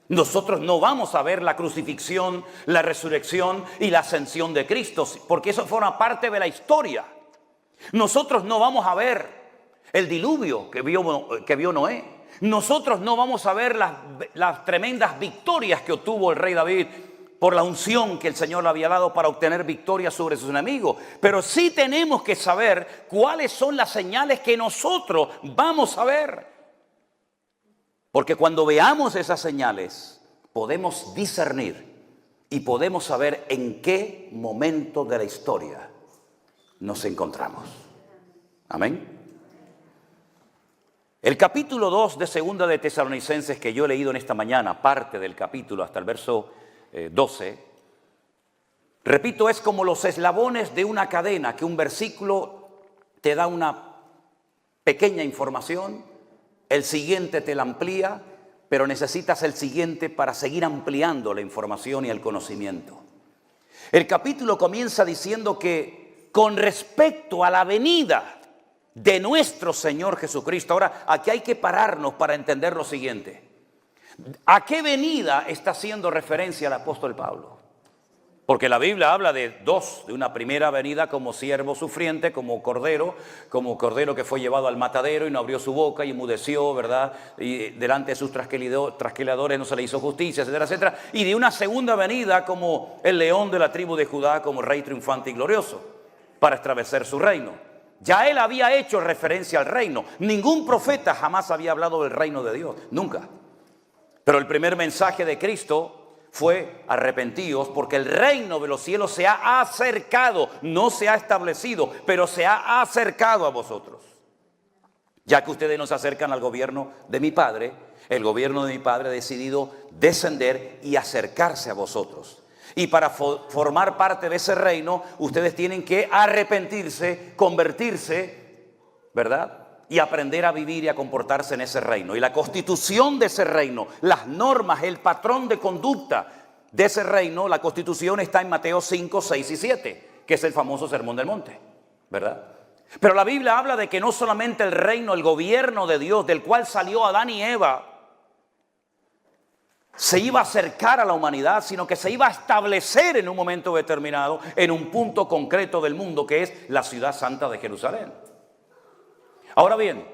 Nosotros no vamos a ver la crucifixión, la resurrección y la ascensión de Cristo, porque eso forma parte de la historia. Nosotros no vamos a ver el diluvio que vio Noé. Nosotros no vamos a ver las tremendas victorias que obtuvo el rey David por la unción que el Señor le había dado para obtener victoria sobre sus enemigos. Pero sí tenemos que saber cuáles son las señales que nosotros vamos a ver. Porque cuando veamos esas señales, podemos discernir y podemos saber en qué momento de la historia nos encontramos. Amén. El capítulo 2 de Segunda de Tesalonicenses, que yo he leído en esta mañana, parte del capítulo hasta el verso 12, repito, es como los eslabones de una cadena, que un versículo te da una pequeña información, el siguiente te la amplía, pero necesitas el siguiente para seguir ampliando la información y el conocimiento. El capítulo comienza diciendo que con respecto a la venida de nuestro Señor Jesucristo, ahora aquí hay que pararnos para entender lo siguiente. ¿A qué venida está haciendo referencia el apóstol Pablo? Porque la Biblia habla de una primera venida como siervo sufriente, como cordero que fue llevado al matadero y no abrió su boca y enmudeció, ¿verdad? Y delante de sus trasquiladores no se le hizo justicia, etcétera, etcétera. Y de una segunda venida como el león de la tribu de Judá, como rey triunfante y glorioso, para establecer su reino. Ya él había hecho referencia al reino. Ningún profeta jamás había hablado del reino de Dios, nunca. Pero el primer mensaje de Cristo fue: arrepentíos, porque el reino de los cielos se ha acercado, no se ha establecido, pero se ha acercado a vosotros. Ya que ustedes no se acercan al gobierno de mi Padre, el gobierno de mi Padre ha decidido descender y acercarse a vosotros. Y para formar parte de ese reino, ustedes tienen que arrepentirse, convertirse, ¿verdad? Y aprender a vivir y a comportarse en ese reino. Y la constitución de ese reino, las normas, el patrón de conducta de ese reino, la constitución está en Mateo 5, 6 y 7, que es el famoso Sermón del Monte, ¿verdad? Pero la Biblia habla de que no solamente el reino, el gobierno de Dios, del cual salió Adán y Eva, se iba a acercar a la humanidad, sino que se iba a establecer en un momento determinado, en un punto concreto del mundo, que es la ciudad santa de Jerusalén. Ahora bien,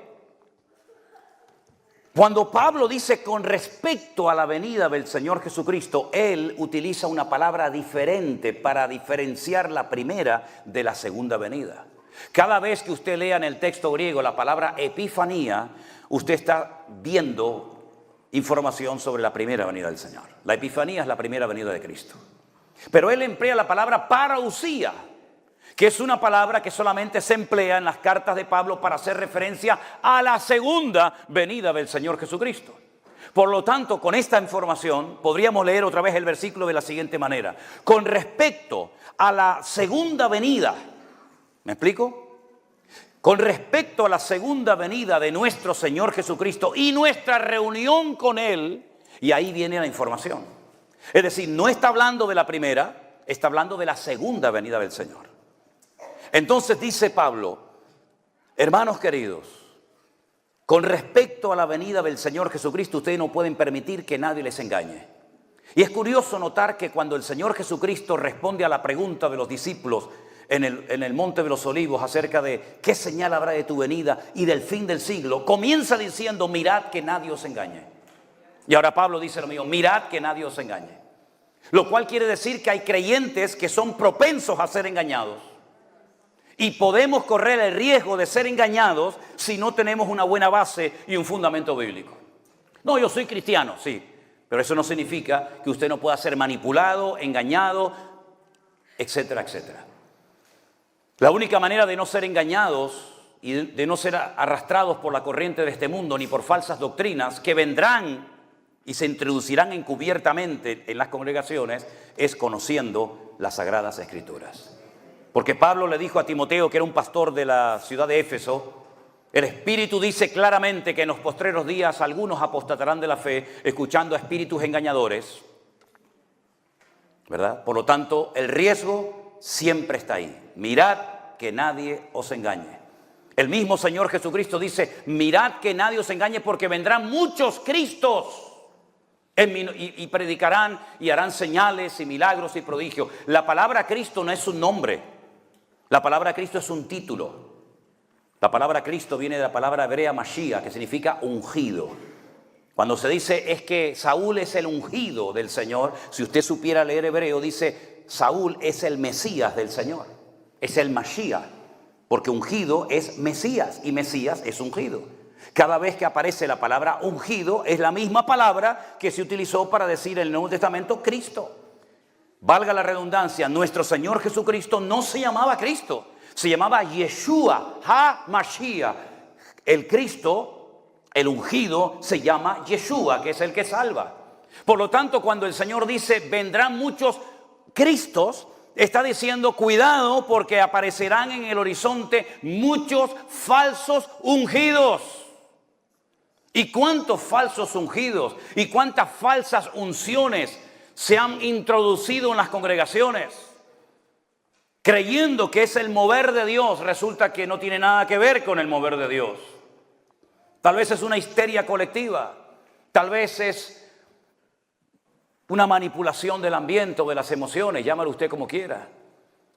cuando Pablo dice con respecto a la venida del Señor Jesucristo, él utiliza una palabra diferente para diferenciar la primera de la segunda venida. Cada vez que usted lea en el texto griego la palabra epifanía, usted está viendo información sobre la primera venida del Señor. La epifanía es la primera venida de Cristo. Pero él emplea la palabra parousia, que es una palabra que solamente se emplea en las cartas de Pablo para hacer referencia a la segunda venida del Señor Jesucristo. Por lo tanto, con esta información podríamos leer otra vez el versículo de la siguiente manera: con respecto a la segunda venida, ¿me explico? Con respecto a la segunda venida de nuestro Señor Jesucristo y nuestra reunión con Él, y ahí viene la información. Es decir, no está hablando de la primera, está hablando de la segunda venida del Señor. Entonces dice Pablo: hermanos queridos, con respecto a la venida del Señor Jesucristo, ustedes no pueden permitir que nadie les engañe. Y es curioso notar que cuando el Señor Jesucristo responde a la pregunta de los discípulos en el Monte de los Olivos acerca de qué señal habrá de tu venida y del fin del siglo, comienza diciendo: mirad que nadie os engañe. Y ahora Pablo dice lo mismo: mirad que nadie os engañe. Lo cual quiere decir que hay creyentes que son propensos a ser engañados. Y podemos correr el riesgo de ser engañados si no tenemos una buena base y un fundamento bíblico. No, yo soy cristiano, sí, pero eso no significa que usted no pueda ser manipulado, engañado, etcétera, etcétera. La única manera de no ser engañados y de no ser arrastrados por la corriente de este mundo ni por falsas doctrinas que vendrán y se introducirán encubiertamente en las congregaciones es conociendo las Sagradas Escrituras. Porque Pablo le dijo a Timoteo, que era un pastor de la ciudad de Éfeso: el Espíritu dice claramente que en los postreros días algunos apostatarán de la fe, escuchando a espíritus engañadores, ¿verdad? Por lo tanto, el riesgo siempre está ahí. Mirad que nadie os engañe. El mismo Señor Jesucristo dice: mirad que nadie os engañe, porque vendrán muchos Cristos y predicarán y harán señales y milagros y prodigios. La palabra Cristo no es un nombre. La palabra Cristo es un título. La palabra Cristo viene de la palabra hebrea Mashiach, que significa ungido. Cuando se dice es que Saúl es el ungido del Señor, si usted supiera leer hebreo, dice Saúl es el Mesías del Señor. Es el Mashiach, porque ungido es Mesías y Mesías es ungido. Cada vez que aparece la palabra ungido es la misma palabra que se utilizó para decir en el Nuevo Testamento Cristo. Valga la redundancia, nuestro Señor Jesucristo no se llamaba Cristo, se llamaba Yeshua HaMashiach. El Cristo, el ungido, se llama Yeshua, que es el que salva. Por lo tanto, cuando el Señor dice vendrán muchos Cristos, está diciendo cuidado, porque aparecerán en el horizonte muchos falsos ungidos. ¿Y cuántos falsos ungidos y cuántas falsas unciones se han introducido en las congregaciones? Creyendo que es el mover de Dios, resulta que no tiene nada que ver con el mover de Dios. Tal vez es una histeria colectiva, tal vez es una manipulación del ambiente o de las emociones, llámalo usted como quiera.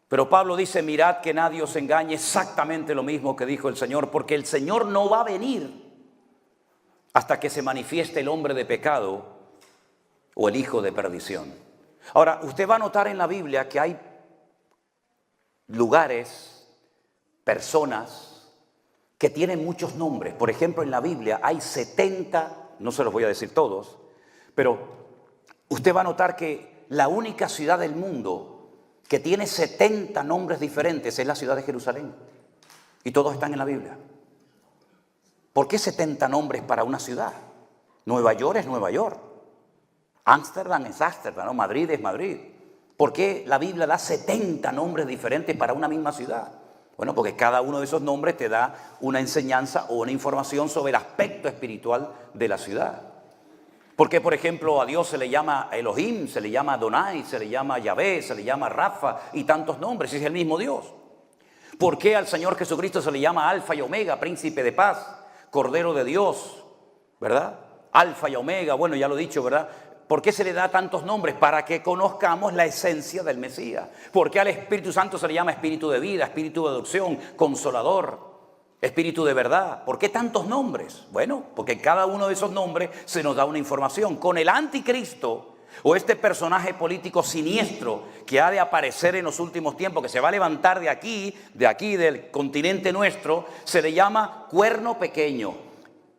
Pero Pablo dice: mirad que nadie os engañe, exactamente lo mismo que dijo el Señor, porque el Señor no va a venir hasta que se manifieste el hombre de pecado o el hijo de perdición. Ahora, usted va a notar en la Biblia que hay lugares, personas que tienen muchos nombres. Por ejemplo, en la Biblia hay 70, no se los voy a decir todos, pero usted va a notar que la única ciudad del mundo que tiene 70 nombres diferentes es la ciudad de Jerusalén. Y todos están en la Biblia. ¿Por qué 70 nombres para una ciudad? Nueva York es Nueva York. Ámsterdam es Ámsterdam, ¿no? Madrid es Madrid. ¿Por qué la Biblia da 70 nombres diferentes para una misma ciudad? Bueno, porque cada uno de esos nombres te da una enseñanza o una información sobre el aspecto espiritual de la ciudad. ¿Por qué, por ejemplo, a Dios se le llama Elohim, se le llama Adonai, se le llama Yahvé, se le llama Rafa y tantos nombres? Es el mismo Dios. ¿Por qué al Señor Jesucristo se le llama Alfa y Omega, Príncipe de Paz, Cordero de Dios, ¿verdad? Alfa y Omega, bueno, ya lo he dicho, ¿verdad? ¿Por qué se le da tantos nombres? Para que conozcamos la esencia del Mesías. ¿Por qué al Espíritu Santo se le llama Espíritu de vida, Espíritu de adopción, Consolador, Espíritu de verdad? ¿Por qué tantos nombres? Bueno, porque cada uno de esos nombres se nos da una información. Con el anticristo o este personaje político siniestro que ha de aparecer en los últimos tiempos, que se va a levantar de aquí del continente nuestro, se le llama cuerno pequeño,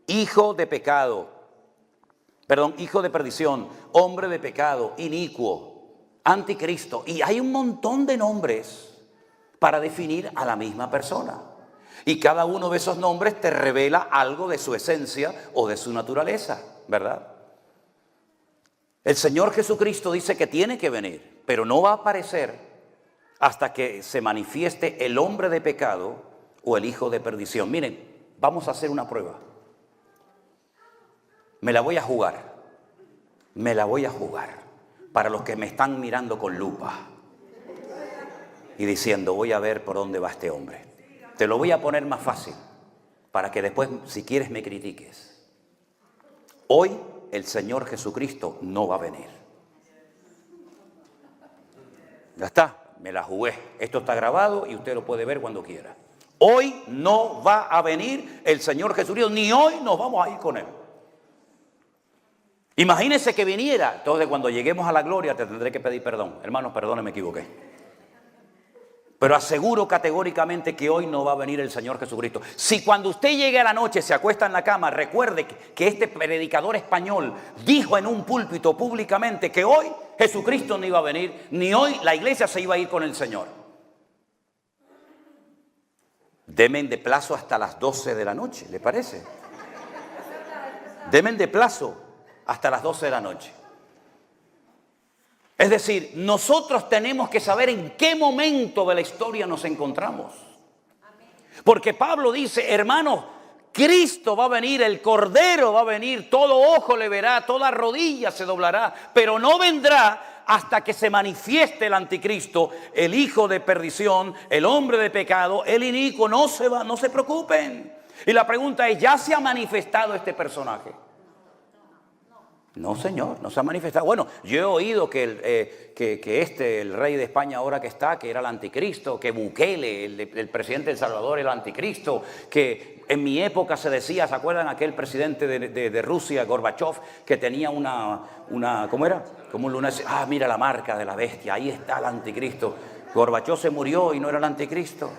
hijo de pecado. Hijo de perdición, hombre de pecado, inicuo, anticristo. Y hay un montón de nombres para definir a la misma persona. Y cada uno de esos nombres te revela algo de su esencia o de su naturaleza, ¿verdad? El Señor Jesucristo dice que tiene que venir, pero no va a aparecer hasta que se manifieste el hombre de pecado o el hijo de perdición. Miren, vamos a hacer una prueba. Me la voy a jugar para los que me están mirando con lupa y diciendo, voy a ver por dónde va este hombre. Te lo voy a poner más fácil para que después, si quieres, me critiques. Hoy el Señor Jesucristo no va a venir. Ya está, me la jugué. Esto está grabado y usted lo puede ver cuando quiera. Hoy no va a venir el Señor Jesucristo, ni hoy nos vamos a ir con Él. Imagínese que viniera. Entonces, cuando lleguemos a la gloria, te tendré que pedir perdón. Hermanos, perdone, me equivoqué. Pero aseguro categóricamente que hoy no va a venir el Señor Jesucristo. Si cuando usted llegue a la noche, se acuesta en la cama, recuerde que este predicador español dijo en un púlpito públicamente que hoy Jesucristo no iba a venir, ni hoy la iglesia se iba a ir con el Señor. Demen de plazo hasta las 12 de la noche, ¿le parece? Demen de plazo hasta las 12 de la noche. Es decir, nosotros tenemos que saber en qué momento de la historia nos encontramos. Porque Pablo dice, hermanos, Cristo va a venir, el Cordero va a venir, todo ojo le verá, toda rodilla se doblará, pero no vendrá hasta que se manifieste el anticristo, el hijo de perdición, el hombre de pecado, el inicuo. No se preocupen. Y la pregunta es, ¿ya se ha manifestado este personaje? No, señor, no se ha manifestado. Bueno, yo he oído que el rey de España ahora que está, que era el anticristo, que Bukele, el presidente de El Salvador, era el anticristo, que en mi época se decía, ¿se acuerdan aquel presidente de Rusia, Gorbachev, que tenía ¿cómo era? Como un lunes, mira la marca de la bestia, ahí está el anticristo. Gorbachev se murió y no era el anticristo.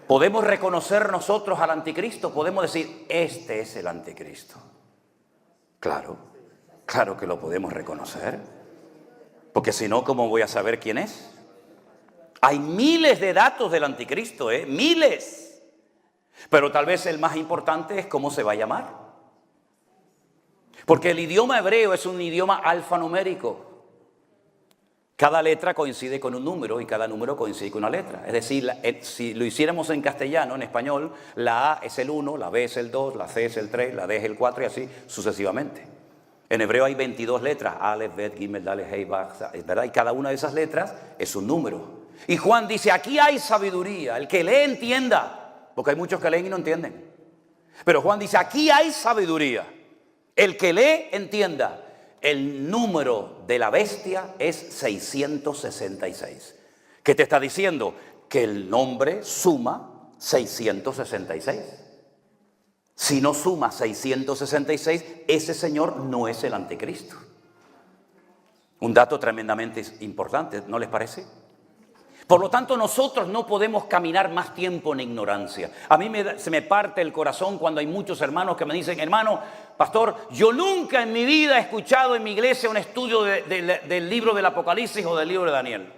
¿Podemos reconocer nosotros al anticristo? Podemos decir, este es el anticristo. Claro que lo podemos reconocer. Porque si no, ¿cómo voy a saber quién es? Hay miles de datos del anticristo, miles. Pero tal vez el más importante es cómo se va a llamar. Porque el idioma hebreo es un idioma alfanumérico. Cada letra coincide con un número y cada número coincide con una letra. Es decir, si lo hiciéramos en castellano, en español, la A es el 1, la B es el 2, la C es el 3, la D es el 4 y así sucesivamente. En hebreo hay 22 letras, Aleph, Bet, Gimel, Daleth, Hei, Vav, ¿verdad? Y cada una de esas letras es un número. Y Juan dice, aquí hay sabiduría, el que lee entienda, porque hay muchos que leen y no entienden. Pero Juan dice, aquí hay sabiduría, el que lee entienda. El número de la bestia es 666. ¿Qué te está diciendo? Que el nombre suma 666. Si no suma 666, ese señor no es el anticristo. Un dato tremendamente importante, ¿no les parece? Por lo tanto, nosotros no podemos caminar más tiempo en ignorancia. A mí se me parte el corazón cuando hay muchos hermanos que me dicen: hermano, pastor, yo nunca en mi vida he escuchado en mi iglesia un estudio del libro del Apocalipsis o del libro de Daniel.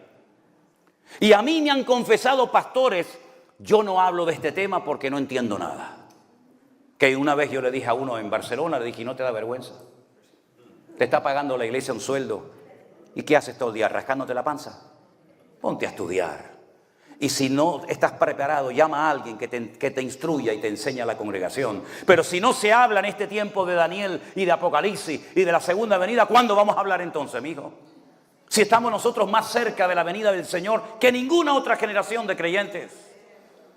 Y a mí me han confesado pastores: yo no hablo de este tema porque no entiendo nada. Que una vez yo le dije a uno en Barcelona, le dije: ¿no te da vergüenza? Te está pagando la iglesia un sueldo. ¿Y qué haces todo el día? ¿Rascándote la panza? Ponte a estudiar. Y si no estás preparado, llama a alguien que te instruya y te enseñe a la congregación. Pero si no se habla en este tiempo de Daniel y de Apocalipsis y de la segunda venida, ¿cuándo vamos a hablar entonces, mijo? Si estamos nosotros más cerca de la venida del Señor que ninguna otra generación de creyentes.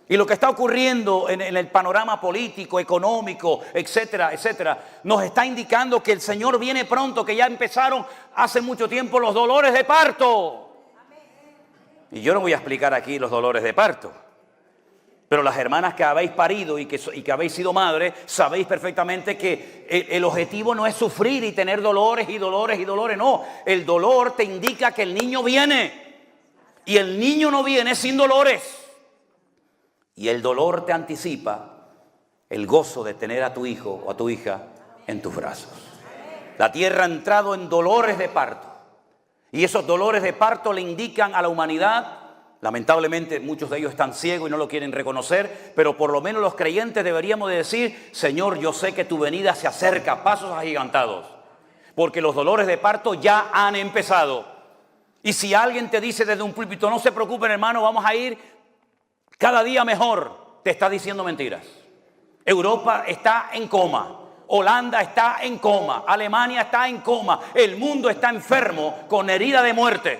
Y lo que está ocurriendo en el panorama político, económico, etcétera, etcétera, nos está indicando que el Señor viene pronto, que ya empezaron hace mucho tiempo los dolores de parto. Y yo no voy a explicar aquí los dolores de parto. Pero las hermanas que habéis parido y que habéis sido madres, sabéis perfectamente que el objetivo no es sufrir y tener dolores y dolores y dolores. No, el dolor te indica que el niño viene. Y el niño no viene sin dolores. Y el dolor te anticipa el gozo de tener a tu hijo o a tu hija en tus brazos. La tierra ha entrado en dolores de parto. Y esos dolores de parto le indican a la humanidad, lamentablemente muchos de ellos están ciegos y no lo quieren reconocer, pero por lo menos los creyentes deberíamos de decir: Señor, yo sé que tu venida se acerca a pasos agigantados, porque los dolores de parto ya han empezado. Y si alguien te dice desde un púlpito: no se preocupen, hermano, vamos a ir cada día mejor, te está diciendo mentiras. Europa está en coma. Holanda está en coma, Alemania está en coma, el mundo está enfermo con herida de muerte.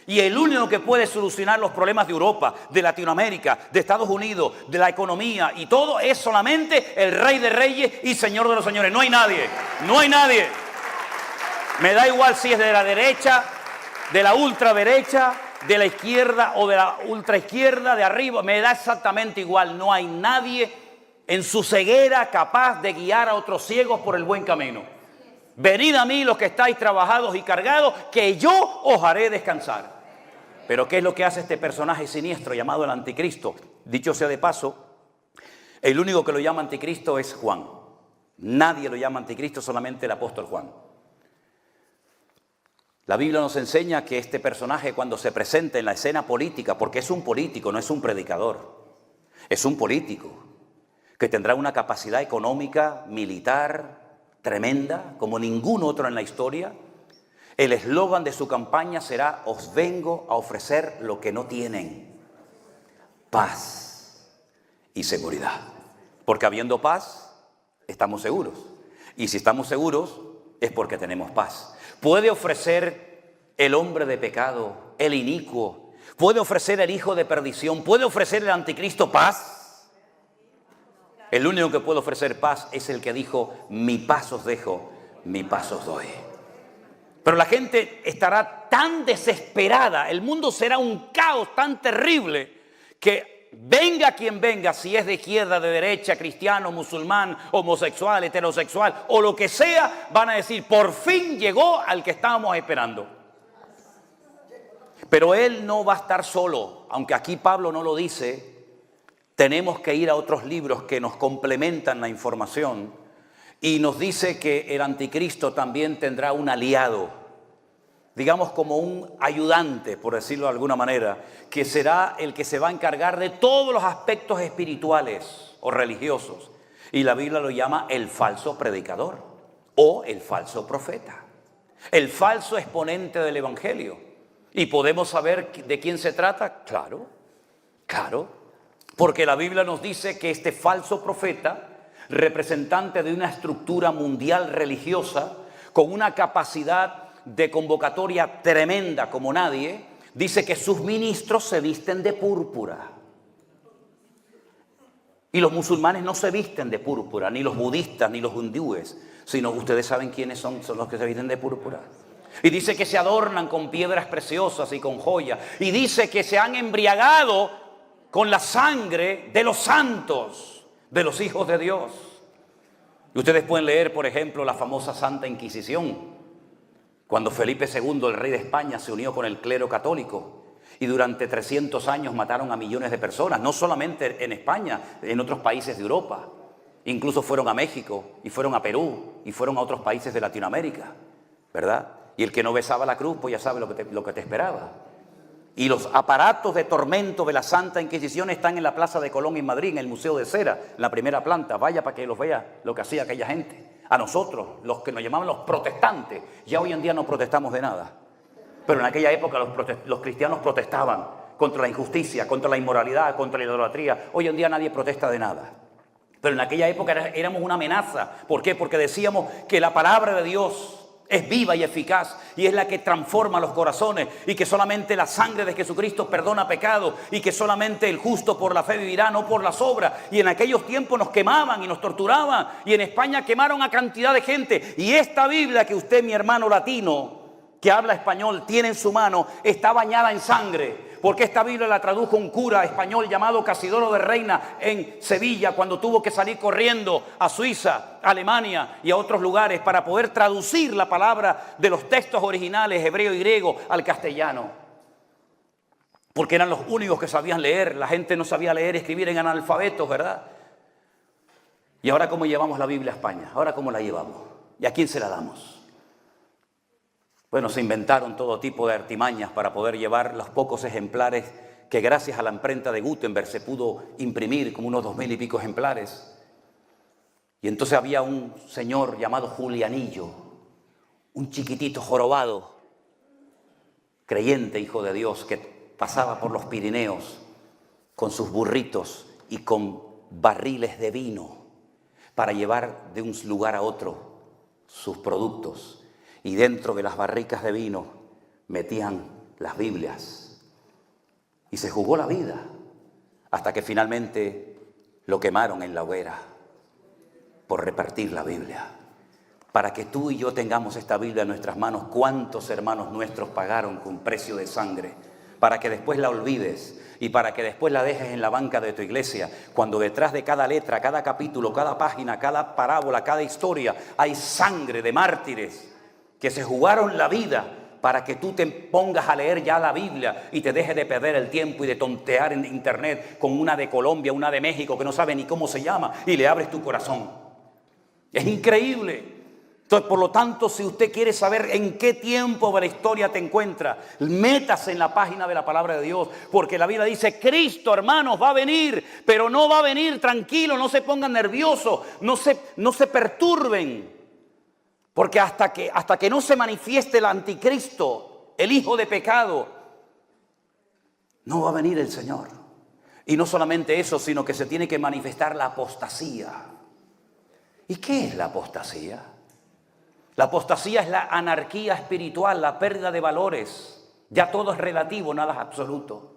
Y el único que puede solucionar los problemas de Europa, de Latinoamérica, de Estados Unidos, de la economía y todo es solamente el Rey de Reyes y Señor de los Señores. No hay nadie, no hay nadie. Me da igual si es de la derecha, de la ultraderecha, de la izquierda o de la ultraizquierda, de arriba, me da exactamente igual. No hay nadie en su ceguera capaz de guiar a otros ciegos por el buen camino. Venid a mí los que estáis trabajados y cargados, que yo os haré descansar. Pero ¿qué es lo que hace este personaje siniestro llamado el anticristo? Dicho sea de paso, el único que lo llama anticristo es Juan. Nadie lo llama anticristo, solamente el apóstol Juan. La Biblia nos enseña que este personaje, cuando se presenta en la escena política, porque es un político, no es un predicador, es un político, que tendrá una capacidad económica, militar, tremenda, como ningún otro en la historia. El eslogan de su campaña será: os vengo a ofrecer lo que no tienen, paz y seguridad. Porque habiendo paz, estamos seguros. Y si estamos seguros, es porque tenemos paz. Puede ofrecer el hombre de pecado, el inicuo, puede ofrecer el hijo de perdición, puede ofrecer el anticristo paz. El único que puede ofrecer paz es el que dijo: mi paz os dejo, mi paz os doy. Pero la gente estará tan desesperada, el mundo será un caos tan terrible, que venga quien venga, si es de izquierda, de derecha, cristiano, musulmán, homosexual, heterosexual o lo que sea, van a decir: por fin llegó al que estábamos esperando. Pero él no va a estar solo, aunque aquí Pablo no lo dice. Tenemos que ir a otros libros que nos complementan la información y nos dice que el anticristo también tendrá un aliado, digamos como un ayudante, por decirlo de alguna manera, que será el que se va a encargar de todos los aspectos espirituales o religiosos. Y la Biblia lo llama el falso predicador o el falso profeta, el falso exponente del evangelio. ¿Y podemos saber de quién se trata? Claro, claro. Porque la Biblia nos dice que este falso profeta, representante de una estructura mundial religiosa, con una capacidad de convocatoria tremenda como nadie, dice que sus ministros se visten de púrpura. Y los musulmanes no se visten de púrpura, ni los budistas, ni los hindúes, sino ustedes saben quiénes son los que se visten de púrpura. Y dice que se adornan con piedras preciosas y con joyas. Y dice que se han embriagado con la sangre de los santos, de los hijos de Dios. Y ustedes pueden leer, por ejemplo, la famosa Santa Inquisición, cuando Felipe II, el rey de España, se unió con el clero católico Y durante 300 años mataron a millones de personas, no solamente en España, en otros países de Europa. Incluso fueron a México, y fueron a Perú, y fueron a otros países de Latinoamérica, ¿verdad? Y el que no besaba la cruz, pues ya sabe lo que te esperaba. Y los aparatos de tormento de la Santa Inquisición están en la Plaza de Colón en Madrid, en el Museo de Cera, en la primera planta. Vaya para que los vea lo que hacía aquella gente. A nosotros, los que nos llamaban los protestantes, ya hoy en día no protestamos de nada. Pero en aquella época los cristianos protestaban contra la injusticia, contra la inmoralidad, contra la idolatría. Hoy en día nadie protesta de nada. Pero en aquella época éramos una amenaza. ¿Por qué? Porque decíamos que la palabra de Dios es viva y eficaz y es la que transforma los corazones, y que solamente la sangre de Jesucristo perdona pecado, y que solamente el justo por la fe vivirá, no por las obras. Y en aquellos tiempos nos quemaban y nos torturaban, y en España quemaron a cantidad de gente. Y esta Biblia que usted, mi hermano latino que habla español, tiene en su mano, está bañada en sangre. Porque esta Biblia la tradujo un cura español llamado Casidoro de Reina en Sevilla, cuando tuvo que salir corriendo a Suiza, a Alemania y a otros lugares para poder traducir la palabra de los textos originales, hebreo y griego, al castellano. Porque eran los únicos que sabían leer. La gente no sabía leer y escribir, en analfabetos, ¿verdad? ¿Y ahora cómo llevamos la Biblia a España? ¿Ahora cómo la llevamos? ¿Y a quién se la damos? Bueno, se inventaron todo tipo de artimañas para poder llevar los pocos ejemplares que gracias a la imprenta de Gutenberg se pudo imprimir, como unos 2000 y pico ejemplares. Y entonces había un señor llamado Julianillo, un chiquitito jorobado, creyente, hijo de Dios, que pasaba por los Pirineos con sus burritos y con barriles de vino para llevar de un lugar a otro sus productos. Y dentro de las barricas de vino metían las Biblias. Y se jugó la vida hasta que finalmente lo quemaron en la hoguera por repartir la Biblia. Para que tú y yo tengamos esta Biblia en nuestras manos, ¿cuántos hermanos nuestros pagaron con precio de sangre? Para que después la olvides y para que después la dejes en la banca de tu iglesia, cuando detrás de cada letra, cada capítulo, cada página, cada parábola, cada historia, hay sangre de mártires que se jugaron la vida para que tú te pongas a leer ya la Biblia y te dejes de perder el tiempo y de tontear en internet con una de Colombia, una de México que no sabe ni cómo se llama, y le abres tu corazón. Es increíble. Entonces, por lo tanto, si usted quiere saber en qué tiempo de la historia te encuentra, métase en la página de la palabra de Dios, porque la Biblia dice: Cristo, hermanos, va a venir, pero no va a venir tranquilo, no se pongan nerviosos, no se perturben. Porque hasta que no se manifieste el anticristo, el hijo de pecado, no va a venir el Señor. Y no solamente eso, sino que se tiene que manifestar la apostasía. ¿Y qué es la apostasía? La apostasía es la anarquía espiritual, la pérdida de valores. Ya todo es relativo, nada es absoluto.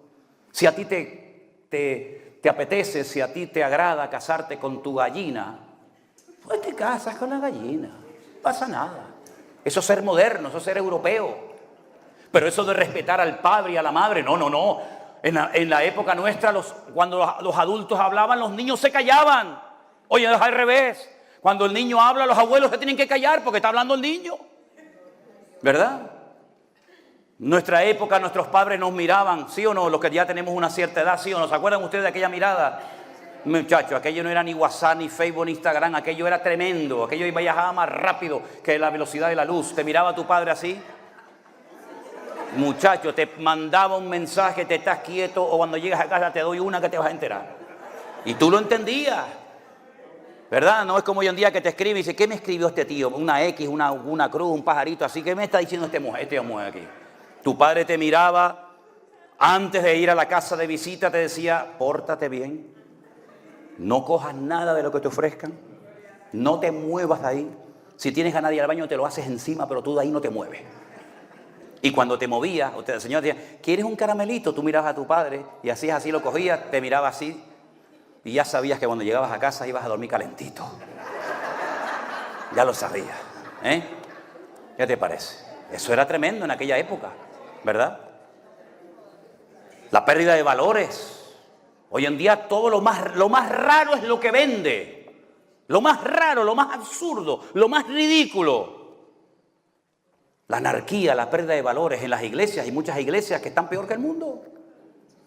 Si a ti te apetece, si a ti te agrada casarte con tu gallina, pues te casas con la gallina. Pasa nada. Eso es ser moderno, eso es ser europeo. Pero eso de respetar al padre y a la madre, no. En la época nuestra, cuando los adultos hablaban, los niños se callaban. Oye, es al revés. Cuando el niño habla, los abuelos se tienen que callar porque está hablando el niño. ¿Verdad? En nuestra época, nuestros padres nos miraban, ¿sí o no? Los que ya tenemos una cierta edad, ¿sí o no? ¿Se acuerdan ustedes de aquella mirada? Muchachos, aquello no era ni WhatsApp, ni Facebook, ni Instagram, aquello era tremendo, aquello viajaba más rápido que la velocidad de la luz. ¿Te miraba tu padre así? Muchacho, te mandaba un mensaje, te estás quieto, o cuando llegas a casa te doy una que te vas a enterar. Y tú lo entendías, ¿verdad? No es como hoy en día que te escribe y dice: ¿qué me escribió este tío? Una X, una cruz, un pajarito, así. ¿Qué me está diciendo este mujer aquí? Tu padre te miraba, antes de ir a la casa de visita te decía: pórtate bien. No cojas nada de lo que te ofrezcan. No te muevas de ahí. Si tienes ganas de ir al baño, te lo haces encima, pero tú de ahí no te mueves. Y cuando te movías, el Señor te decía: ¿quieres un caramelito? Tú mirabas a tu padre y hacías así, lo cogías, te miraba así. Y ya sabías que cuando llegabas a casa ibas a dormir calentito. Ya lo sabías. ¿Qué te parece? Eso era tremendo en aquella época, ¿verdad? La pérdida de valores. Hoy en día todo lo más raro es lo que vende. Lo más raro, lo más absurdo, lo más ridículo. La anarquía, la pérdida de valores en las iglesias. Hay muchas iglesias que están peor que el mundo.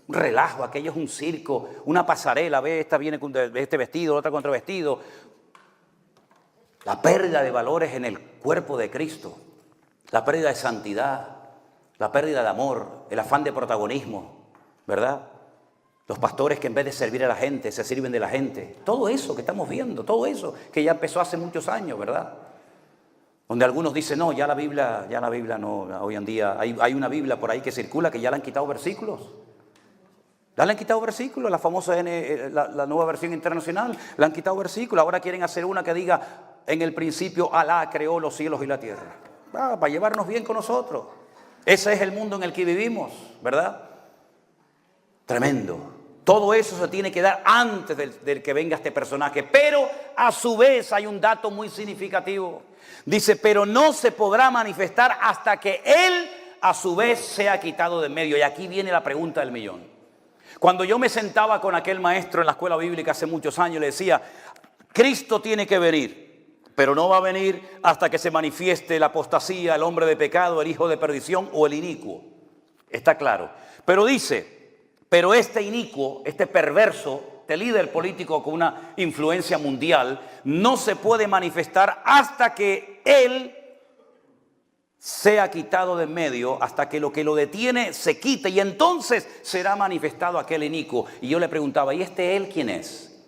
Un relajo, aquello es un circo, una pasarela, ve, esta viene con este vestido, otra con otro vestido. La pérdida de valores en el cuerpo de Cristo, la pérdida de santidad, la pérdida de amor, el afán de protagonismo, ¿verdad? Los pastores que en vez de servir a la gente, se sirven de la gente. Todo eso que estamos viendo, todo eso que ya empezó hace muchos años, ¿verdad? Donde algunos dicen, no, ya la Biblia no, hoy en día hay una Biblia por ahí que circula que ya le han quitado versículos. Ya le han quitado versículos, la famosa la nueva versión internacional, le han quitado versículos. Ahora quieren hacer una que diga, en el principio Alá creó los cielos y la tierra. Para llevarnos bien con nosotros. Ese es el mundo en el que vivimos, ¿verdad? Tremendo. Todo eso se tiene que dar antes del que venga este personaje. Pero a su vez hay un dato muy significativo. Dice, pero no se podrá manifestar hasta que Él a su vez sea quitado de en medio. Y aquí viene la pregunta del millón. Cuando yo me sentaba con aquel maestro en la escuela bíblica hace muchos años, le decía, Cristo tiene que venir, pero no va a venir hasta que se manifieste la apostasía, el hombre de pecado, el hijo de perdición o el inicuo. Está claro. Pero dice, pero este inicuo, este perverso, este líder político con una influencia mundial, no se puede manifestar hasta que él sea quitado de en medio, hasta que lo detiene se quite, y entonces será manifestado aquel inicuo. Y yo le preguntaba, ¿y este él quién es?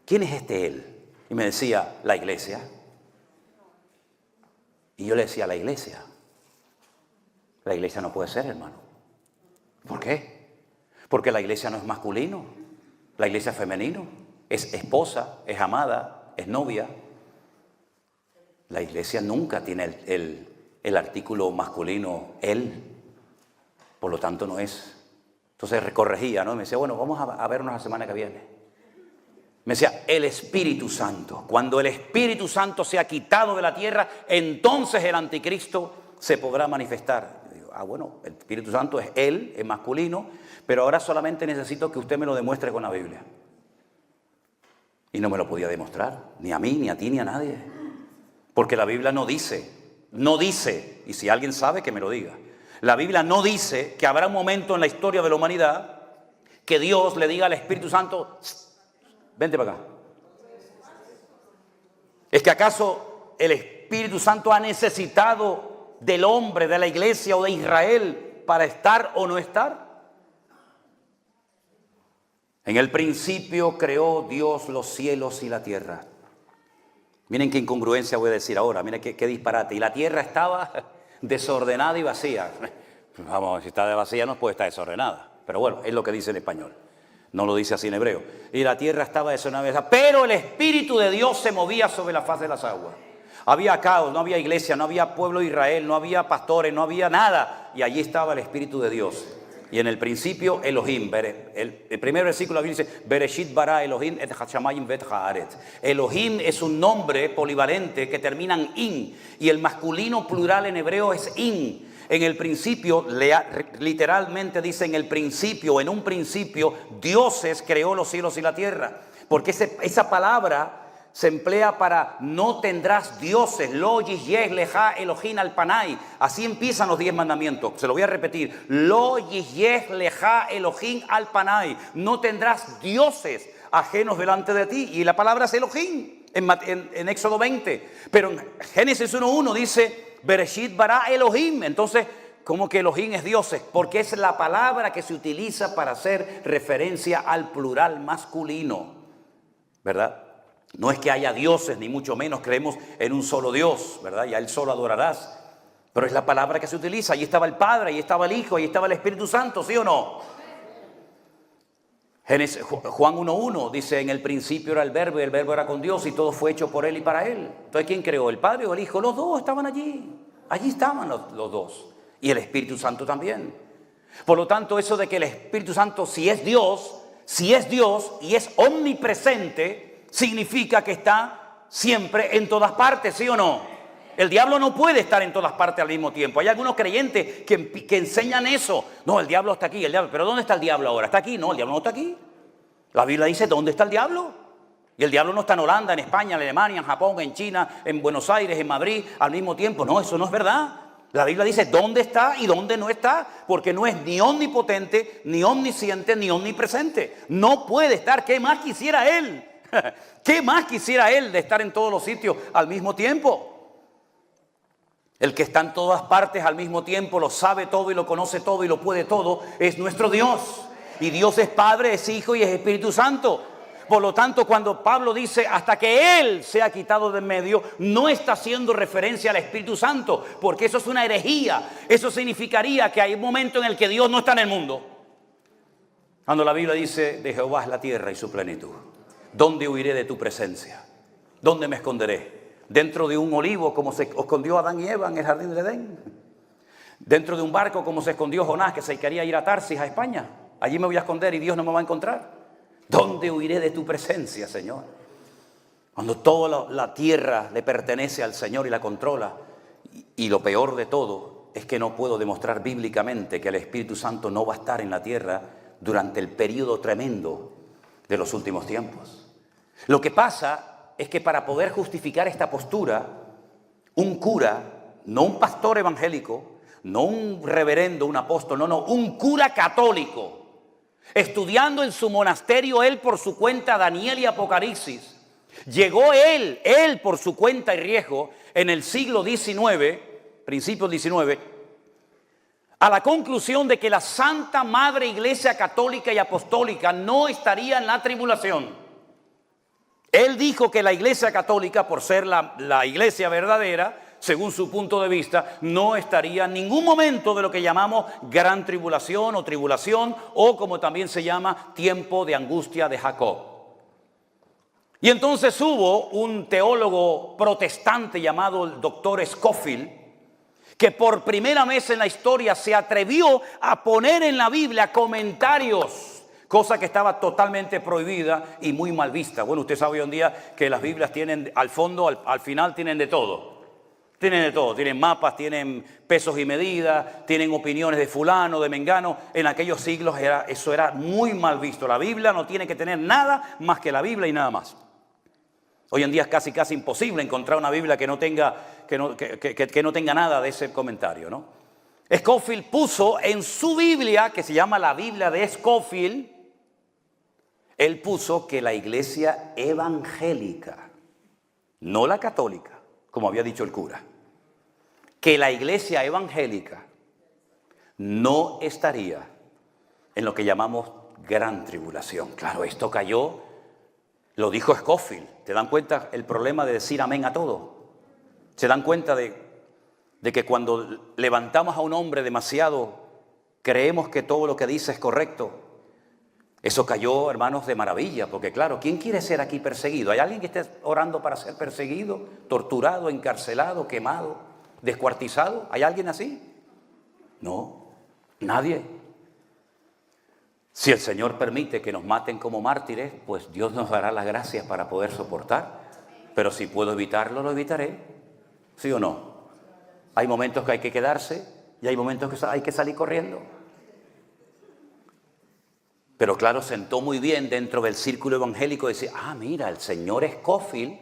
¿Quién es este él? Y me decía, la iglesia. Y yo le decía, la iglesia. La iglesia no puede ser, hermano. ¿Por qué? Porque la iglesia no es masculino, la iglesia es femenino, es esposa, es amada, es novia. La iglesia nunca tiene el artículo masculino, él, por lo tanto no es. Entonces corregía, ¿no? Y me decía, bueno, vamos a vernos la semana que viene. Me decía, el Espíritu Santo. Cuando el Espíritu Santo sea quitado de la tierra, entonces el anticristo se podrá manifestar. Y digo, bueno, el Espíritu Santo es él, es masculino, pero ahora solamente necesito que usted me lo demuestre con la Biblia. Y no me lo podía demostrar, ni a mí, ni a ti, ni a nadie. Porque la Biblia no dice, y si alguien sabe que me lo diga, la Biblia no dice que habrá un momento en la historia de la humanidad que Dios le diga al Espíritu Santo, vente para acá. ¿Es que acaso el Espíritu Santo ha necesitado del hombre, de la iglesia o de Israel para estar o no estar? En el principio creó Dios los cielos y la tierra. Miren qué incongruencia voy a decir ahora, miren qué disparate. Y la tierra estaba desordenada y vacía. Vamos, si está vacía no puede estar desordenada. Pero bueno, es lo que dice en español. No lo dice así en hebreo. Y la tierra estaba desordenada, pero el Espíritu de Dios se movía sobre la faz de las aguas. Había caos, no había iglesia, no había pueblo de Israel, no había pastores, no había nada. Y allí estaba el Espíritu de Dios. Y en el principio Elohim, el primer versículo de la Biblia dice, Bereshit bara Elohim et hashamayim vet haaretz. Elohim es un nombre polivalente que termina en in, y el masculino plural en hebreo es in. En el principio, literalmente dice en el principio, en un principio, dioses creó los cielos y la tierra. Porque esa palabra se emplea para no tendrás dioses, lo yiyeh leja Elohim alpanai. Así empiezan los 10 mandamientos. Se lo voy a repetir. Lo yiyeh leja Elohim alpanai. No tendrás dioses ajenos delante de ti. Y la palabra es Elohim en Éxodo 20. Pero en Génesis 1:1 dice Bereshit bara Elohim. Entonces, ¿cómo que Elohim es dioses? Porque es la palabra que se utiliza para hacer referencia al plural masculino, ¿verdad? No es que haya dioses, ni mucho menos creemos en un solo Dios, ¿verdad? Y a Él solo adorarás. Pero es la palabra que se utiliza. Ahí estaba el Padre, ahí estaba el Hijo, ahí estaba el Espíritu Santo, ¿sí o no? Juan 1:1 dice, en el principio era el Verbo, y el Verbo era con Dios, y todo fue hecho por Él y para Él. Entonces, ¿quién creó? ¿El Padre o el Hijo? Los dos estaban allí. Allí estaban los dos. Y el Espíritu Santo también. Por lo tanto, eso de que el Espíritu Santo, si es Dios y es omnipresente, significa que está siempre en todas partes, ¿sí o no? El diablo no puede estar en todas partes al mismo tiempo. Hay algunos creyentes que enseñan eso. No, el diablo está aquí, pero ¿dónde está el diablo ahora? ¿Está aquí? No, el diablo no está aquí. La Biblia dice, ¿dónde está el diablo? Y el diablo no está en Holanda, en España, en Alemania, en Japón, en China, en Buenos Aires, en Madrid, al mismo tiempo. No, eso no es verdad. La Biblia dice dónde está y dónde no está, porque no es ni omnipotente, ni omnisciente, ni omnipresente. No puede estar. ¿Qué más quisiera Él? ¿Qué más quisiera Él de estar en todos los sitios al mismo tiempo? El que está en todas partes al mismo tiempo, lo sabe todo y lo conoce todo y lo puede todo, es nuestro Dios. Y Dios es Padre, es Hijo y es Espíritu Santo. Por lo tanto, cuando Pablo dice hasta que Él sea quitado de en medio, no está haciendo referencia al Espíritu Santo, porque eso es una herejía. Eso significaría que hay un momento en el que Dios no está en el mundo. Cuando la Biblia dice de Jehová es la tierra y su plenitud. ¿Dónde huiré de tu presencia? ¿Dónde me esconderé? ¿Dentro de un olivo como se escondió Adán y Eva en el jardín de Edén? ¿Dentro de un barco como se escondió Jonás, que se quería ir a Tarsis, a España? Allí me voy a esconder y Dios no me va a encontrar. ¿Dónde huiré de tu presencia, Señor? Cuando toda la tierra le pertenece al Señor y la controla. Y lo peor de todo es que no puedo demostrar bíblicamente que el Espíritu Santo no va a estar en la tierra durante el periodo tremendo de los últimos tiempos. Lo que pasa es que para poder justificar esta postura, un cura, no un pastor evangélico, no un reverendo, un apóstol, no, un cura católico, estudiando en su monasterio, él por su cuenta, Daniel y Apocalipsis, llegó él por su cuenta y riesgo, en el siglo XIX, principios XIX, a la conclusión de que la Santa Madre Iglesia Católica y Apostólica no estaría en la tribulación. Él dijo que la Iglesia Católica, por ser la iglesia verdadera, según su punto de vista, no estaría en ningún momento de lo que llamamos gran tribulación o como también se llama tiempo de angustia de Jacob. Y entonces hubo un teólogo protestante llamado el doctor Scofield, que por primera vez en la historia se atrevió a poner en la Biblia comentarios, cosa que estaba totalmente prohibida y muy mal vista. Bueno, usted sabe hoy en día que las Biblias tienen al fondo, al final tienen de todo. Tienen de todo, tienen mapas, tienen pesos y medidas, tienen opiniones de fulano, de mengano. En aquellos siglos eso era muy mal visto. La Biblia no tiene que tener nada más que la Biblia y nada más. Hoy en día es casi imposible encontrar una Biblia que no tenga nada de ese comentario, ¿no? Scofield puso en su Biblia, que se llama la Biblia de Scofield, él puso que la iglesia evangélica, no la católica, como había dicho el cura, que la iglesia evangélica no estaría en lo que llamamos gran tribulación. Claro, esto cayó, lo dijo Scofield. ¿Te dan cuenta el problema de decir amén a todo? ¿Se dan cuenta de que cuando levantamos a un hombre demasiado, creemos que todo lo que dice es correcto? Eso cayó, hermanos, de maravilla, porque claro, ¿quién quiere ser aquí perseguido? ¿Hay alguien que esté orando para ser perseguido, torturado, encarcelado, quemado, descuartizado? ¿Hay alguien así? No, nadie. Si el Señor permite que nos maten como mártires, pues Dios nos dará las gracias para poder soportar. Pero si puedo evitarlo, lo evitaré. ¿Sí o no? Hay momentos que hay que quedarse y hay momentos que hay que salir corriendo. Pero claro, sentó muy bien dentro del círculo evangélico decir, mira, el señor Scofield,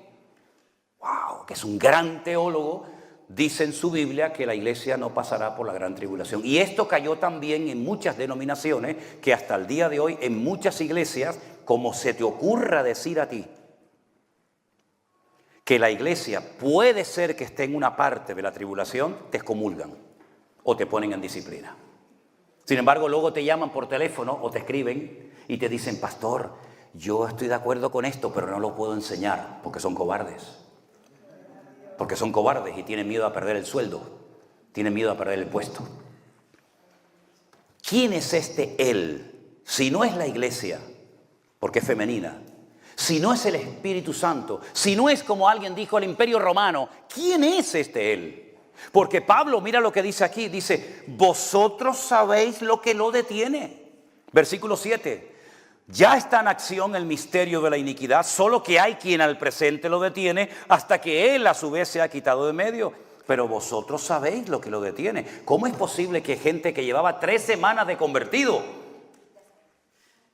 wow, que es un gran teólogo, dice en su Biblia que la iglesia no pasará por la gran tribulación. Y esto cayó también en muchas denominaciones, que hasta el día de hoy en muchas iglesias, como se te ocurra decir a ti, que la iglesia puede ser que esté en una parte de la tribulación, te excomulgan o te ponen en disciplina. Sin embargo, luego te llaman por teléfono o te escriben y te dicen, pastor, yo estoy de acuerdo con esto, pero no lo puedo enseñar porque son cobardes. Porque son cobardes y tienen miedo a perder el sueldo, tienen miedo a perder el puesto. ¿Quién es este él? Si no es la iglesia, porque es femenina, si no es el Espíritu Santo, si no es como alguien dijo el Imperio Romano, ¿quién es este él? Porque Pablo, mira lo que dice aquí, dice, vosotros sabéis lo que lo detiene. Versículo 7, ya está en acción el misterio de la iniquidad, solo que hay quien al presente lo detiene hasta que él a su vez se ha quitado de medio. Pero vosotros sabéis lo que lo detiene. ¿Cómo es posible que gente que llevaba 3 semanas de convertido,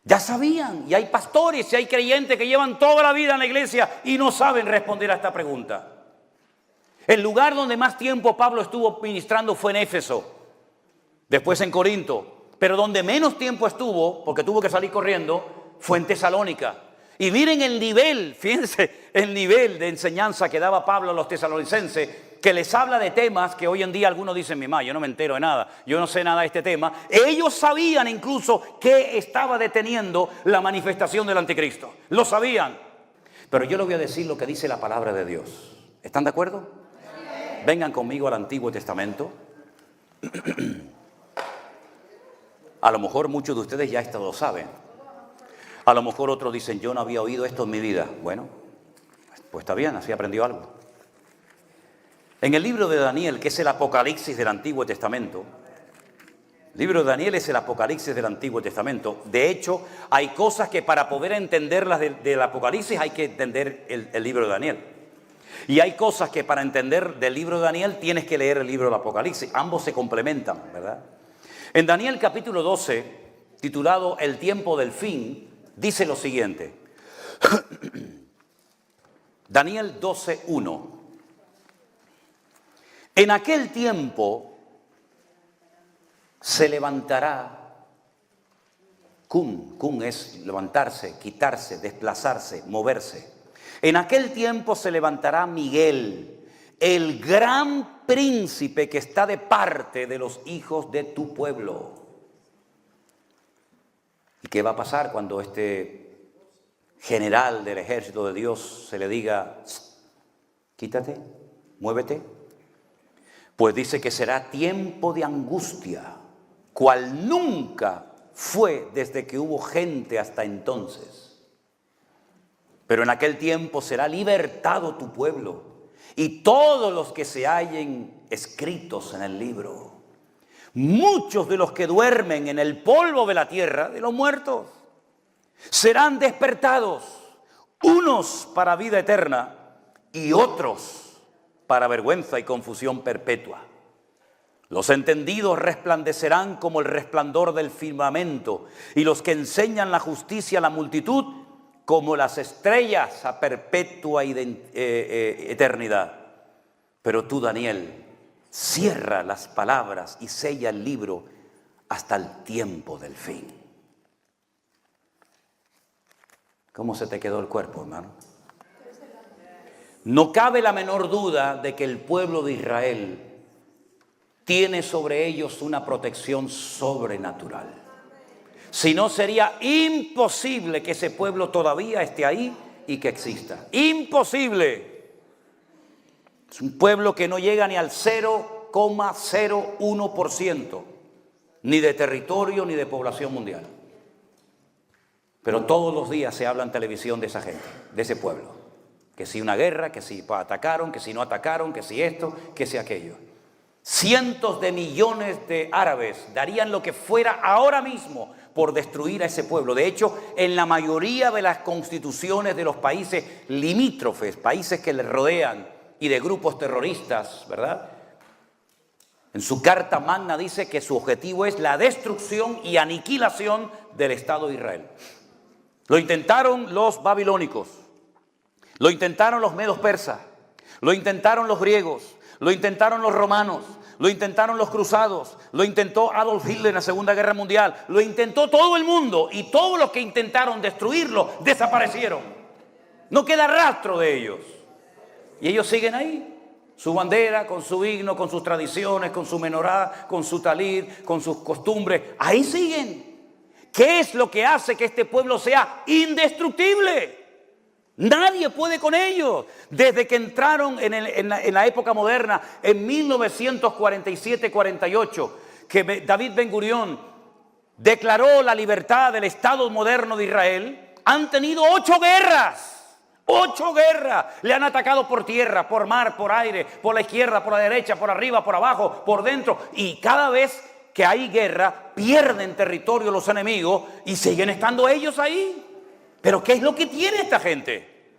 ya sabían? Y hay pastores y hay creyentes que llevan toda la vida en la iglesia y no saben responder a esta pregunta. El lugar donde más tiempo Pablo estuvo ministrando fue en Éfeso, después en Corinto, pero donde menos tiempo estuvo, porque tuvo que salir corriendo, fue en Tesalónica. Y miren el nivel, fíjense el nivel de enseñanza que daba Pablo a los tesalonicenses, que les habla de temas que hoy en día algunos dicen, mi mamá, yo no me entero de nada, yo no sé nada de este tema. Ellos sabían incluso que estaba deteniendo la manifestación del anticristo, lo sabían. Pero yo les voy a decir lo que dice la palabra de Dios. ¿Están de acuerdo? Vengan conmigo al Antiguo Testamento. A lo mejor muchos de ustedes ya esto lo saben. A lo mejor otros dicen, yo no había oído esto en mi vida. Bueno, pues está bien, así aprendió algo. En el libro de Daniel, que es el Apocalipsis del Antiguo Testamento, el libro de Daniel es el Apocalipsis del Antiguo Testamento. De hecho, hay cosas que para poder entenderlas del Apocalipsis hay que entender el libro de Daniel. Y hay cosas que para entender del libro de Daniel tienes que leer el libro del Apocalipsis. Ambos se complementan, ¿verdad? En Daniel capítulo 12, titulado El tiempo del fin, dice lo siguiente. Daniel 12:1. En aquel tiempo se levantará, cum es levantarse, quitarse, desplazarse, moverse. En aquel tiempo se levantará Miguel, el gran príncipe que está de parte de los hijos de tu pueblo. ¿Y qué va a pasar cuando este general del ejército de Dios se le diga, quítate, muévete? Pues dice que será tiempo de angustia, cual nunca fue desde que hubo gente hasta entonces. Pero en aquel tiempo será libertado tu pueblo y todos los que se hallen escritos en el libro. Muchos de los que duermen en el polvo de la tierra, de los muertos, serán despertados, unos para vida eterna y otros para vergüenza y confusión perpetua. Los entendidos resplandecerán como el resplandor del firmamento, y los que enseñan la justicia a la multitud como las estrellas a perpetua eternidad. Pero tú, Daniel, cierra las palabras y sella el libro hasta el tiempo del fin. ¿Cómo se te quedó el cuerpo, hermano? No cabe la menor duda de que el pueblo de Israel tiene sobre ellos una protección sobrenatural. Si no, sería imposible que ese pueblo todavía esté ahí y que exista. Imposible. Es un pueblo que no llega ni al 0,01%, ni de territorio ni de población mundial. Pero todos los días se habla en televisión de esa gente, de ese pueblo. Que si una guerra, que si atacaron, que si no atacaron, que si esto, que si aquello. Cientos de millones de árabes darían lo que fuera ahora mismo por destruir a ese pueblo. De hecho, en la mayoría de las constituciones de los países limítrofes, países que le rodean y de grupos terroristas, ¿verdad? En su carta magna dice que su objetivo es la destrucción y aniquilación del Estado de Israel. Lo intentaron los babilónicos. Lo intentaron los medos persas, lo intentaron los griegos, lo intentaron los romanos, lo intentaron los cruzados, lo intentó Adolf Hitler en la Segunda Guerra Mundial, lo intentó todo el mundo y todos los que intentaron destruirlo desaparecieron. No queda rastro de ellos. Y ellos siguen ahí, su bandera, con su himno, con sus tradiciones, con su menorá, con su talir, con sus costumbres, ahí siguen. ¿Qué es lo que hace que este pueblo sea indestructible? Nadie puede con ellos. Desde que entraron en la época moderna, en 1947-48, que David Ben-Gurión declaró la libertad del Estado moderno de Israel, han tenido 8 guerras. 8 guerras. Le han atacado por tierra, por mar, por aire, por la izquierda, por la derecha, por arriba, por abajo, por dentro. Y cada vez que hay guerra, pierden territorio los enemigos y siguen estando ellos ahí. Pero ¿qué es lo que tiene esta gente?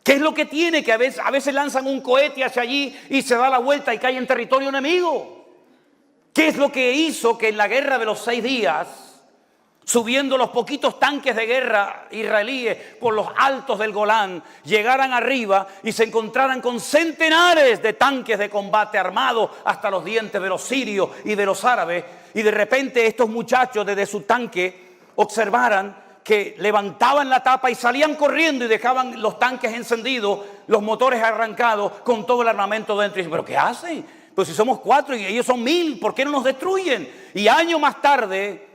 ¿Qué es lo que tiene? Que a veces lanzan un cohete hacia allí y se da la vuelta y cae en territorio enemigo. ¿Qué es lo que hizo que en la guerra de los 6 días subiendo los poquitos tanques de guerra israelíes por los altos del Golán, llegaran arriba y se encontraran con centenares de tanques de combate armados hasta los dientes de los sirios y de los árabes, y de repente estos muchachos desde su tanque observaran que levantaban la tapa y salían corriendo y dejaban los tanques encendidos, los motores arrancados con todo el armamento dentro. Y dicen, ¿pero qué hacen? Pues si somos 4 y ellos son 1000, ¿por qué no nos destruyen? Y años más tarde,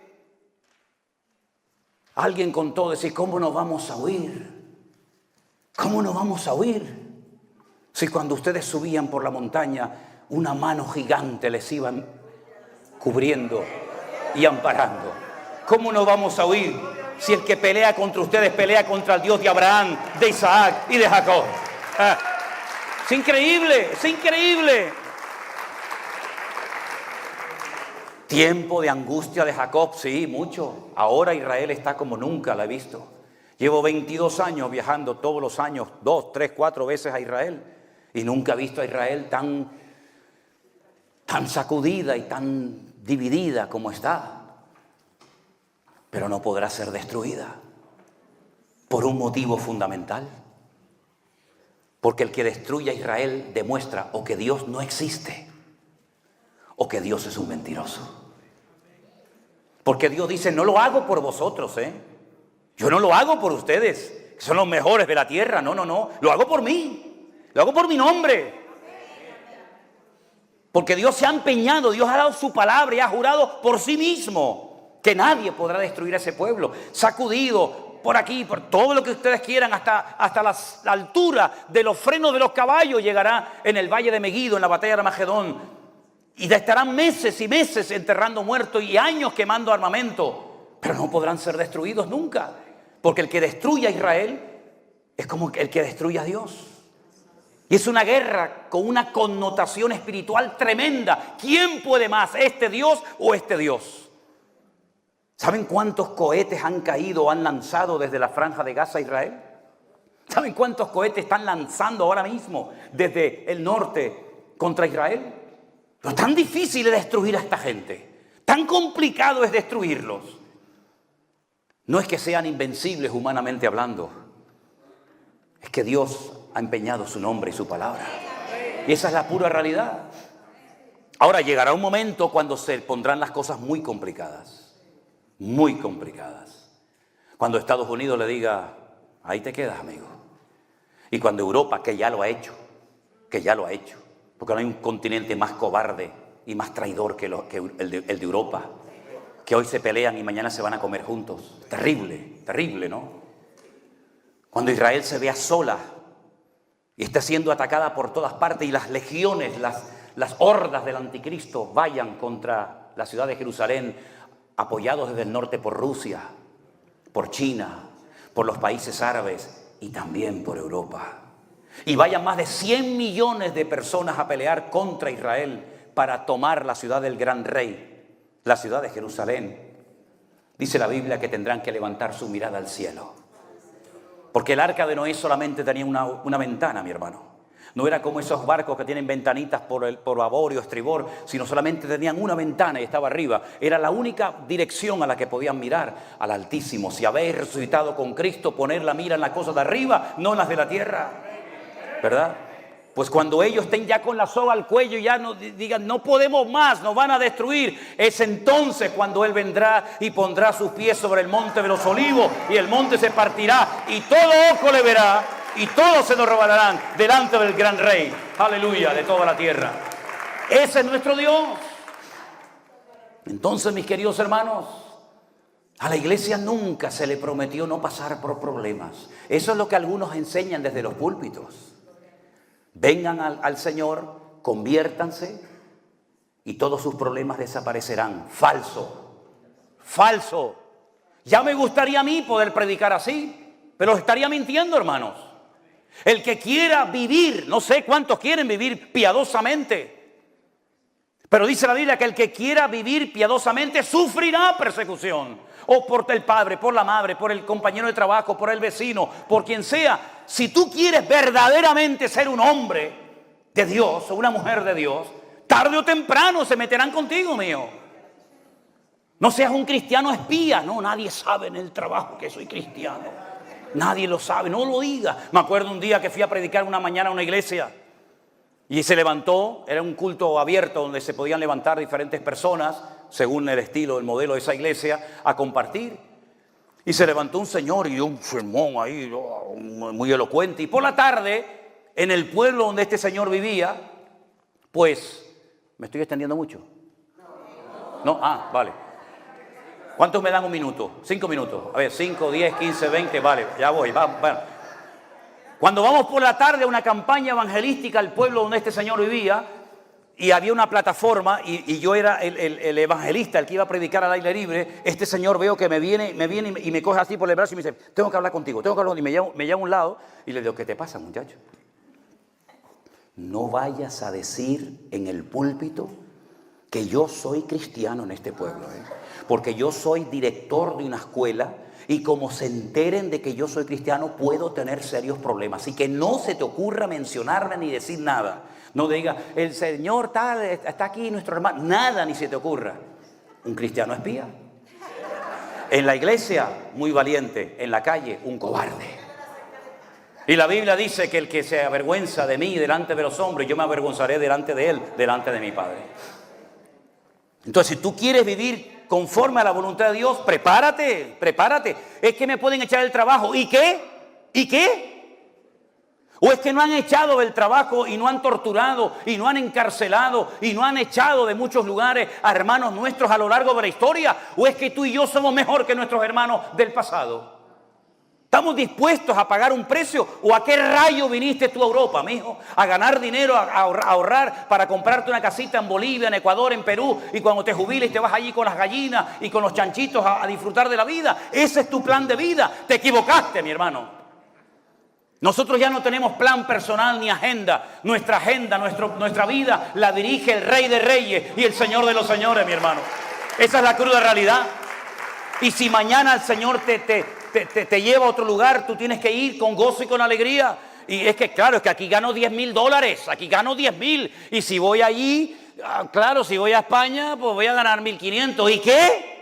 alguien contó, decir, ¿cómo nos vamos a huir? ¿Cómo nos vamos a huir? Si cuando ustedes subían por la montaña, una mano gigante les iba cubriendo y amparando. ¿Cómo nos vamos a huir si el que pelea contra ustedes pelea contra el Dios de Abraham, de Isaac y de Jacob? Es increíble, es increíble. Tiempo de angustia de Jacob, sí, mucho. Ahora Israel está como nunca la he visto. Llevo 22 años viajando todos los años, 2, 3, 4 veces a Israel. Y nunca he visto a Israel tan sacudida y tan dividida como está. Pero no podrá ser destruida por un motivo fundamental. Porque el que destruye a Israel demuestra o que Dios no existe o que Dios es un mentiroso. Porque Dios dice, no lo hago por vosotros, yo no lo hago por ustedes, que son los mejores de la tierra, no, lo hago por mí, lo hago por mi nombre. Porque Dios se ha empeñado, Dios ha dado su palabra y ha jurado por sí mismo que nadie podrá destruir a ese pueblo, sacudido por aquí, por todo lo que ustedes quieran, hasta la altura de los frenos de los caballos llegará en el valle de Megido, en la batalla de Armagedón. Y estarán meses y meses enterrando muertos y años quemando armamento, pero no podrán ser destruidos nunca, porque el que destruye a Israel es como el que destruye a Dios. Y es una guerra con una connotación espiritual tremenda. ¿Quién puede más, este Dios o este Dios? ¿Saben cuántos cohetes han caído o han lanzado desde la franja de Gaza a Israel? ¿Saben cuántos cohetes están lanzando ahora mismo desde el norte contra Israel? Pero tan difícil es destruir a esta gente, tan complicado es destruirlos. No es que sean invencibles humanamente hablando, es que Dios ha empeñado su nombre y su palabra. Y esa es la pura realidad. Ahora llegará un momento cuando se pondrán las cosas muy complicadas, muy complicadas. Cuando Estados Unidos le diga, ahí te quedas, amigo. Y cuando Europa, que ya lo ha hecho, porque no hay un continente más cobarde y más traidor que el de Europa, que hoy se pelean y mañana se van a comer juntos. Terrible, terrible, ¿no? Cuando Israel se vea sola y está siendo atacada por todas partes y las legiones, las hordas del anticristo vayan contra la ciudad de Jerusalén, apoyados desde el norte por Rusia, por China, por los países árabes y también por Europa. Y vayan más de 100 millones de personas a pelear contra Israel para tomar la ciudad del gran rey, la ciudad de Jerusalén. Dice la Biblia que tendrán que levantar su mirada al cielo. Porque el arca de Noé solamente tenía una ventana, mi hermano. No era como esos barcos que tienen ventanitas por babor y estribor, sino solamente tenían una ventana y estaba arriba. Era la única dirección a la que podían mirar, al Altísimo. Si habéis resucitado con Cristo, poner la mira en las cosas de arriba, no en las de la tierra. ¿Verdad? Pues cuando ellos estén ya con la soga al cuello y ya no digan, no podemos más, nos van a destruir, es entonces cuando Él vendrá y pondrá sus pies sobre el monte de los olivos y el monte se partirá y todo ojo le verá y todos se nos robarán delante del gran rey, aleluya, de toda la tierra. Ese es nuestro Dios. Entonces, mis queridos hermanos, a la iglesia nunca se le prometió no pasar por problemas. Eso es lo que algunos enseñan desde los púlpitos. Vengan al Señor, conviértanse y todos sus problemas desaparecerán. Falso, falso. Ya me gustaría a mí poder predicar así, pero estaría mintiendo, hermanos. El que quiera vivir, no sé cuántos quieren vivir piadosamente, pero dice la Biblia que el que quiera vivir piadosamente sufrirá persecución. O por el padre, por la madre, por el compañero de trabajo, por el vecino, por quien sea. Si tú quieres verdaderamente ser un hombre de Dios o una mujer de Dios, tarde o temprano se meterán contigo, mío. No seas un cristiano espía. No, nadie sabe en el trabajo que soy cristiano. Nadie lo sabe, no lo diga. Me acuerdo un día que fui a predicar una mañana a una iglesia y se levantó, era un culto abierto donde se podían levantar diferentes personas según el estilo, el modelo de esa iglesia, a compartir. Y se levantó un señor y dio un sermón ahí, muy elocuente. Y por la tarde, en el pueblo donde este señor vivía, pues, ¿me estoy extendiendo mucho? No, vale. ¿Cuántos me dan un minuto? 5 minutos. A ver, 5, 10, 15, 20, vale, ya voy. Bueno. Cuando vamos por la tarde a una campaña evangelística al pueblo donde este señor vivía, y había una plataforma, y yo era el evangelista, el que iba a predicar al aire libre, este señor veo que me viene y me coge así por el brazo y me dice, tengo que hablar contigo, y me lleva a un lado, y le digo, ¿qué te pasa, muchacho? No vayas a decir en el púlpito que yo soy cristiano en este pueblo, porque yo soy director de una escuela y como se enteren de que yo soy cristiano puedo tener serios problemas. Así que no se te ocurra mencionarme ni decir nada. No diga, el Señor tal, está aquí nuestro hermano. Nada ni se te ocurra. Un cristiano espía. En la iglesia, muy valiente. En la calle, un cobarde. Y la Biblia dice que el que se avergüenza de mí delante de los hombres, yo me avergonzaré delante de él, delante de mi Padre. Entonces, si tú quieres vivir conforme a la voluntad de Dios, prepárate. Es que me pueden echar el trabajo. ¿Y qué? ¿O es que no han echado del trabajo y no han torturado y no han encarcelado y no han echado de muchos lugares a hermanos nuestros a lo largo de la historia? ¿O es que tú y yo somos mejor que nuestros hermanos del pasado? ¿Estamos dispuestos a pagar un precio? ¿O a qué rayo viniste tú a Europa, mijo? A ganar dinero, a ahorrar para comprarte una casita en Bolivia, en Ecuador, en Perú, y cuando te jubiles te vas allí con las gallinas y con los chanchitos a disfrutar de la vida. Ese es tu plan de vida. Te equivocaste, mi hermano. Nosotros ya no tenemos plan personal ni agenda. Nuestra agenda, nuestra vida la dirige el Rey de Reyes y el Señor de los Señores, mi hermano. Esa es la cruda realidad. Y si mañana el Señor te lleva a otro lugar, tú tienes que ir con gozo y con alegría. Y es que claro, es que aquí gano $10,000, aquí gano 10,000. Y si voy allí, claro, si voy a España, pues voy a ganar 1,500. ¿Y qué?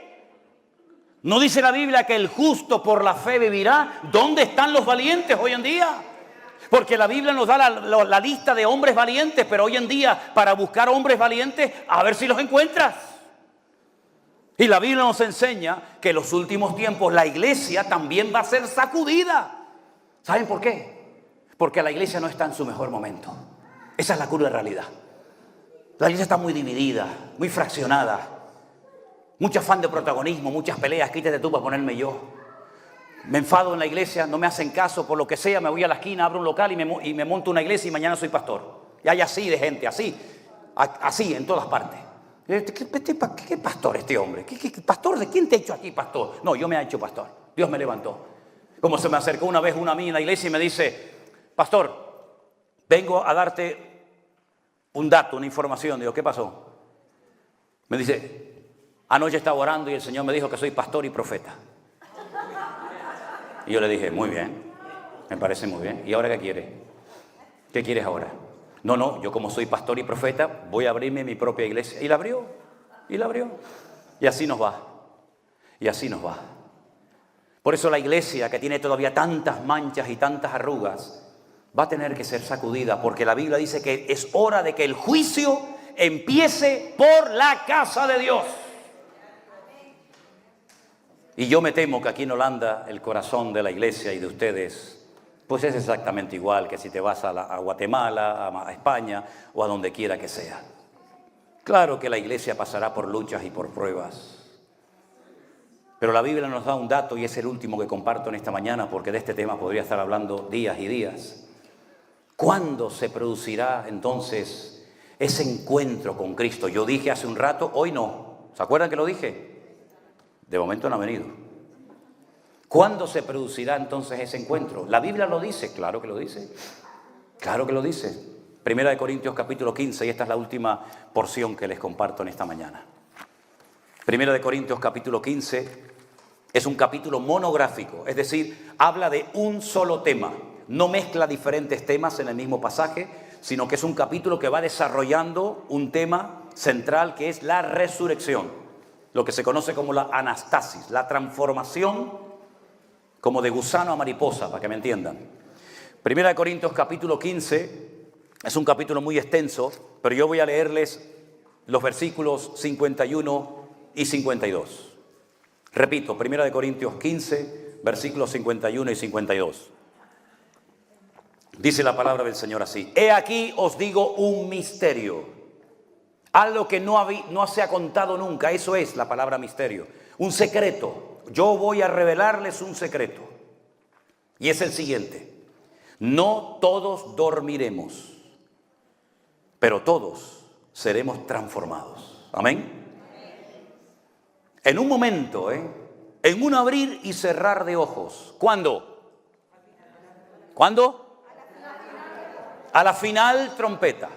¿No dice la Biblia que el justo por la fe vivirá? ¿Dónde están los valientes hoy en día? Porque la Biblia nos da la lista de hombres valientes, pero hoy en día para buscar hombres valientes, a ver si los encuentras. Y la Biblia nos enseña que en los últimos tiempos la iglesia también va a ser sacudida. ¿Saben por qué? Porque la iglesia no está en su mejor momento. Esa es la cruda realidad. La iglesia está muy dividida, muy fraccionada. Mucho afán de protagonismo, muchas peleas. Quítate tú para ponerme yo. Me enfado en la iglesia, no me hacen caso, por lo que sea, me voy a la esquina, abro un local y me monto una iglesia y mañana soy pastor. Y hay así de gente, así en todas partes. ¿Qué pastor este hombre? ¿Qué pastor? ¿De quién te ha hecho aquí pastor? No, yo me he hecho pastor. Dios me levantó. Como se me acercó una vez una a mí en la iglesia y me dice, pastor, vengo a darte un dato, una información. Digo, ¿qué pasó? Me dice, anoche estaba orando y el Señor me dijo que soy pastor y profeta. Y yo le dije, muy bien, me parece muy bien. ¿Y ahora qué quieres? ¿Qué quieres ahora? No, yo como soy pastor y profeta, voy a abrirme mi propia iglesia. Y la abrió. Y así nos va. Por eso la iglesia, que tiene todavía tantas manchas y tantas arrugas, va a tener que ser sacudida, porque la Biblia dice que es hora de que el juicio empiece por la casa de Dios. Y yo me temo que aquí en Holanda el corazón de la iglesia y de ustedes pues es exactamente igual que si te vas a Guatemala, a España o a donde quiera que sea. Claro que la iglesia pasará por luchas y por pruebas. Pero la Biblia nos da un dato y es el último que comparto en esta mañana porque de este tema podría estar hablando días y días. ¿Cuándo se producirá entonces ese encuentro con Cristo? Yo dije hace un rato, hoy no. ¿Se acuerdan que lo dije? De momento no ha venido. ¿Cuándo se producirá entonces ese encuentro? ¿La Biblia lo dice? Claro que lo dice. Claro que lo dice. Primera de Corintios capítulo 15, y esta es la última porción que les comparto en esta mañana. Primera de Corintios capítulo 15 es un capítulo monográfico, es decir, habla de un solo tema. No mezcla diferentes temas en el mismo pasaje, sino que es un capítulo que va desarrollando un tema central que es la resurrección. lo que se conoce como la anastasis, la transformación como de gusano a mariposa, para que me entiendan. Primera de Corintios capítulo 15, es un capítulo muy extenso, pero yo voy a leerles los versículos 51 y 52. Repito, Primera de Corintios 15, versículos 51 y 52. Dice la palabra del Señor así: he aquí os digo un misterio, algo que no se ha contado nunca. Eso es la palabra misterio, un secreto. Yo voy a revelarles un secreto, y es el siguiente: no todos dormiremos, pero todos seremos transformados. Amén. En un momento, en un abrir y cerrar de ojos. ¿Cuándo? ¿Cuándo? A la final trompeta.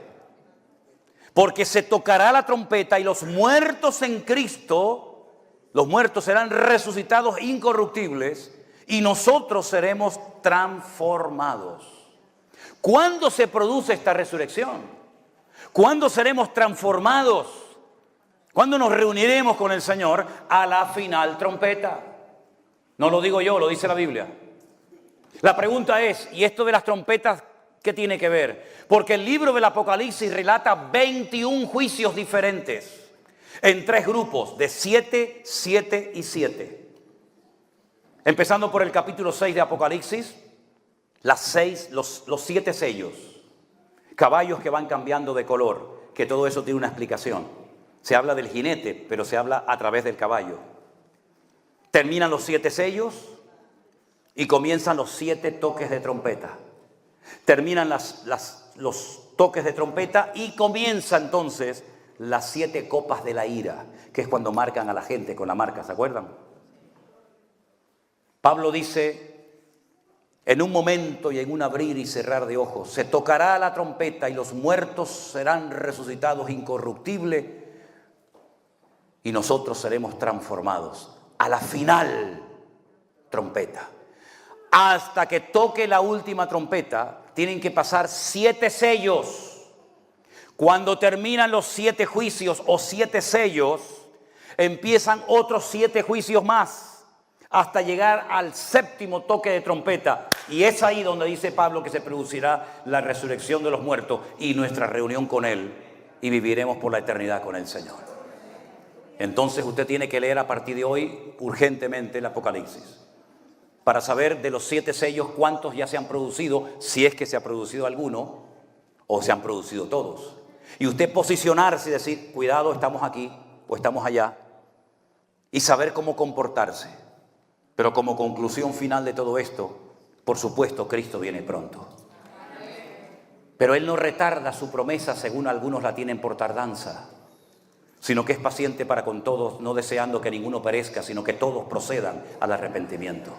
Porque se tocará la trompeta y los muertos en Cristo, los muertos serán resucitados incorruptibles y nosotros seremos transformados. ¿Cuándo se produce esta resurrección? ¿Cuándo seremos transformados? ¿Cuándo nos reuniremos con el Señor? A la final trompeta. No lo digo yo, lo dice la Biblia. La pregunta es, ¿y esto de las trompetas qué tiene que ver? Porque el libro del Apocalipsis relata 21 juicios diferentes en 3 grupos de 7, 7 y 7. Empezando por el capítulo 6 de Apocalipsis, los 7 sellos, caballos que van cambiando de color, que todo eso tiene una explicación. Se habla del jinete, pero se habla a través del caballo. Terminan los 7 sellos y comienzan los 7 toques de trompeta. Terminan los toques de trompeta y comienza entonces las 7 copas de la ira, que es cuando marcan a la gente con la marca, ¿se acuerdan? Pablo dice, en un momento y en un abrir y cerrar de ojos, se tocará la trompeta y los muertos serán resucitados incorruptibles y nosotros seremos transformados a la final trompeta. Hasta que toque la última trompeta, tienen que pasar 7 sellos. Cuando terminan los 7 juicios o 7 sellos, empiezan otros 7 juicios más, hasta llegar al 7º toque de trompeta. Y es ahí donde dice Pablo que se producirá la resurrección de los muertos y nuestra reunión con Él, y viviremos por la eternidad con el Señor. Entonces usted tiene que leer a partir de hoy urgentemente el Apocalipsis, para saber de los 7 sellos cuántos ya se han producido, si es que se ha producido alguno, o se han producido todos. Y usted posicionarse y decir, cuidado, estamos aquí o estamos allá, y saber cómo comportarse. Pero como conclusión final de todo esto, por supuesto, Cristo viene pronto. Pero Él no retarda su promesa, según algunos la tienen por tardanza, sino que es paciente para con todos, no deseando que ninguno perezca, sino que todos procedan al arrepentimiento.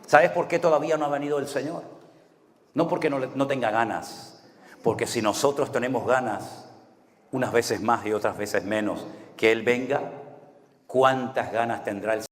¿Sabes por qué todavía no ha venido el Señor? No porque no tenga ganas, porque si nosotros tenemos ganas, unas veces más y otras veces menos, que Él venga, ¿cuántas ganas tendrá el Señor?